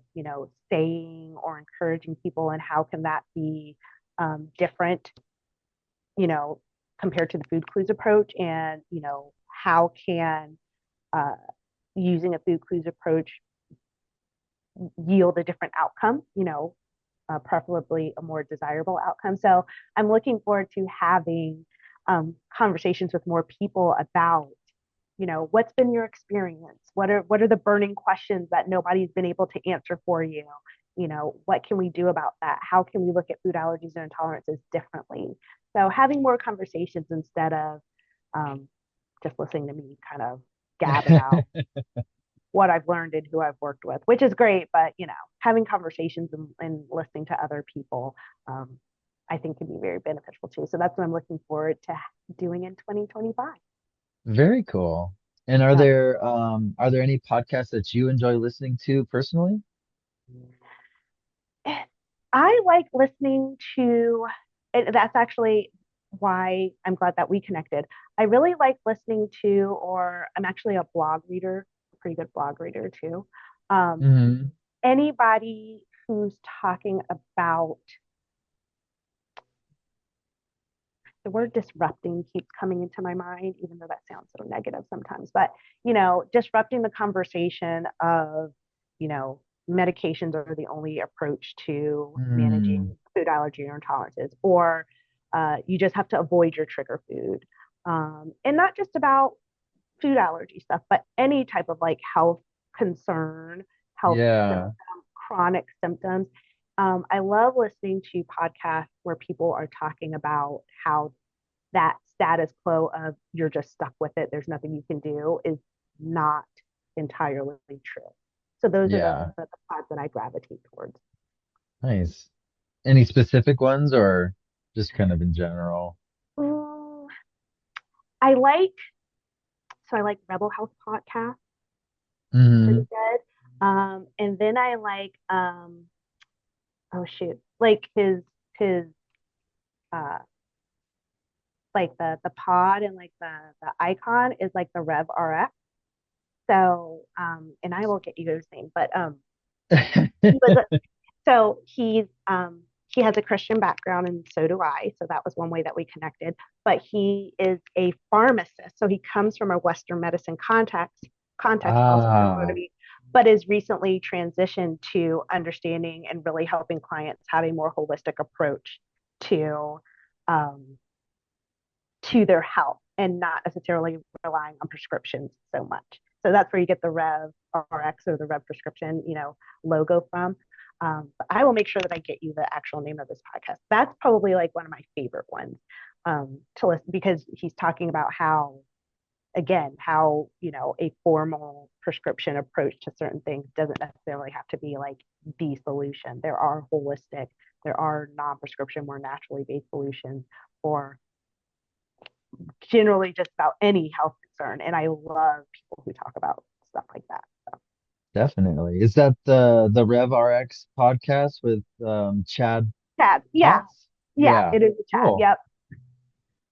saying or encouraging people, and how can that be different, you know, compared to the food clues approach, and how can uh, using a food clues approach yield a different outcome, preferably a more desirable outcome. So I'm looking forward to having conversations with more people about, what's been your experience? What are the burning questions that nobody's been able to answer for you? What can we do about that? How can we look at food allergies and intolerances differently? So having more conversations instead of um, just listening to me kind of gab about what I've learned and who I've worked with, which is great. But having conversations and listening to other people, um, I think can be very beneficial too. So that's what I'm looking forward to doing in 2025. very cool. And Yeah. are there any podcasts that you enjoy listening to personally? I like listening to, and that's actually why I'm glad that we connected. I really like listening to, or I'm actually a blog reader, a pretty good blog reader too. Um, Hmm. Anybody who's talking about, the word disrupting keeps coming into my mind, even though that sounds so negative sometimes, but disrupting the conversation of, you know, medications are the only approach to Mm, managing food allergy or intolerances, or you just have to avoid your trigger food. And not just about food allergy stuff, but any type of like health concern, health symptom, yeah. chronic symptoms. I love listening to podcasts where people are talking about how that status quo of you're just stuck with it, there's nothing you can do, is not entirely true. So those are Yeah. the pods that I gravitate towards. Nice. Any specific ones or just kind of in general? Mm, I like, so I like Rebel Health podcast, pretty Hmm. good. And then I like, oh shoot, like his uh like the pod, and like the icon is like the Rev RX. So and I will get you his name, but he was a, so he has a Christian background, and so do I. So that was one way that we connected. But he is a pharmacist, so he comes from a Western medicine context, also similar to Ah, me, but is recently transitioned to understanding and really helping clients have a more holistic approach to um, to their health, and not necessarily relying on prescriptions so much. So that's where you get the Rev RX, or the Rev prescription, logo from. But I will make sure that I get you the actual name of this podcast. That's probably like one of my favorite ones to listen, because he's talking about how, again, how, a formal prescription approach to certain things doesn't necessarily have to be like the solution. There are holistic, there are non-prescription, more naturally based solutions for generally just about any health concern. And I love people who talk about stuff like that. So, definitely. Is that the Rev RX podcast with Chad Chad, yeah, Potts? yeah, Yeah. it is a Chad. Cool. Yep.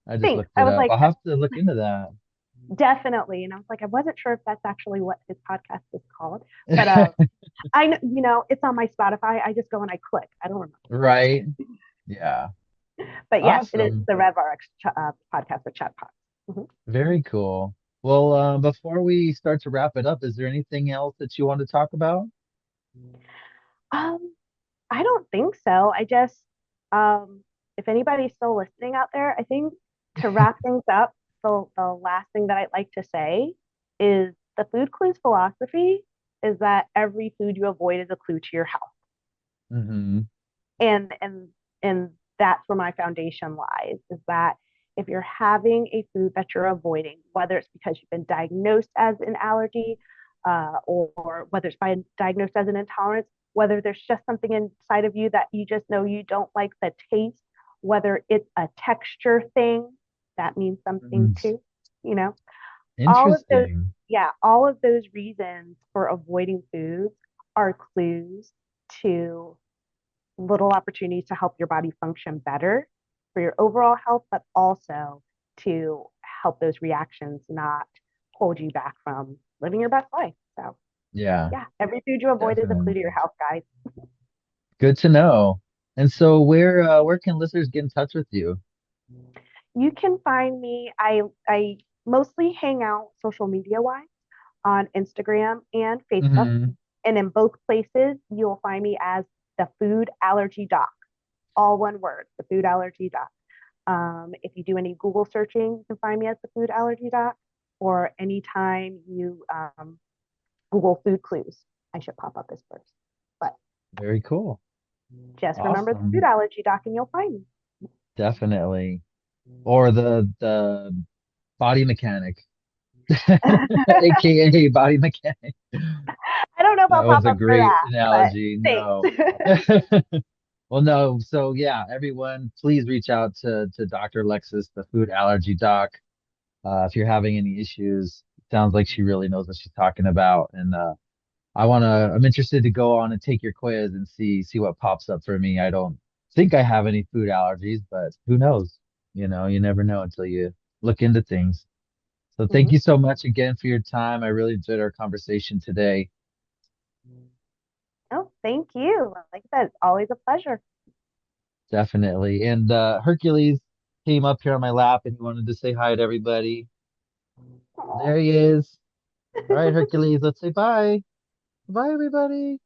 I just Thanks. looked I it was up. like, I'll have to look into definitely. And I was like, I wasn't sure if that's actually what his podcast is called, but that. it's on my Spotify. I just go and I click. I don't remember. Right. Yeah. But yes, it is Awesome. the Rev RX podcast with Chad Potts. Mhm. Very cool. Well, before we start to wrap it up, is there anything else that you want to talk about? Um, I don't think so. I just, um, if anybody's still listening out there, I think to wrap things up, the last thing that I'd like to say is the food clues philosophy is that every food you avoid is a clue to your health. Hmm. And that's where my foundation lies, is that if you're having a food that you're avoiding, whether it's because you've been diagnosed as an allergy, or whether it's by diagnosed as an intolerance, whether there's just something inside of you that you just know you don't like the taste, whether it's a texture thing, that means something too, you know, all of those, Interesting. yeah, all of those reasons for avoiding foods are clues to little opportunities to help your body function better for your overall health, but also to help those reactions not hold you back from living your best life. So, Yeah, yeah, every food you avoid is a clue to definitely. your health, guys. Good to know. And so where can listeners get in touch with you? You can find me. I mostly hang out social media wise on Instagram and Facebook, Hmm. and in both places you'll find me as the Food Allergy Doc, all one word, the Food Allergy Doc. If you do any Google searching, you can find me as the Food Allergy Doc, or anytime you Google food clues, I should pop up as first. But Very cool. just remember the Food Awesome. Allergy Doc, and you'll find me. Definitely. Or the body mechanic, aka body mechanic. I don't know if That I'll pop was a up for great that, but analogy. No. thanks. Well, no. So yeah, everyone, please reach out to Dr. Alexis, the food allergy doc. If you're having any issues, sounds like she really knows what she's talking about. And I'm interested to go on and take your quiz and see what pops up for me. I don't think I have any food allergies, but who knows? You never know until you look into things. So thank Mhm. you so much again for your time. I really enjoyed our conversation today. Oh, thank you. Like I said, it's always a pleasure. Definitely. And Hercules came up here on my lap and he wanted to say hi to everybody. Aw. There he is. All right, Hercules, let's say bye. Bye, everybody.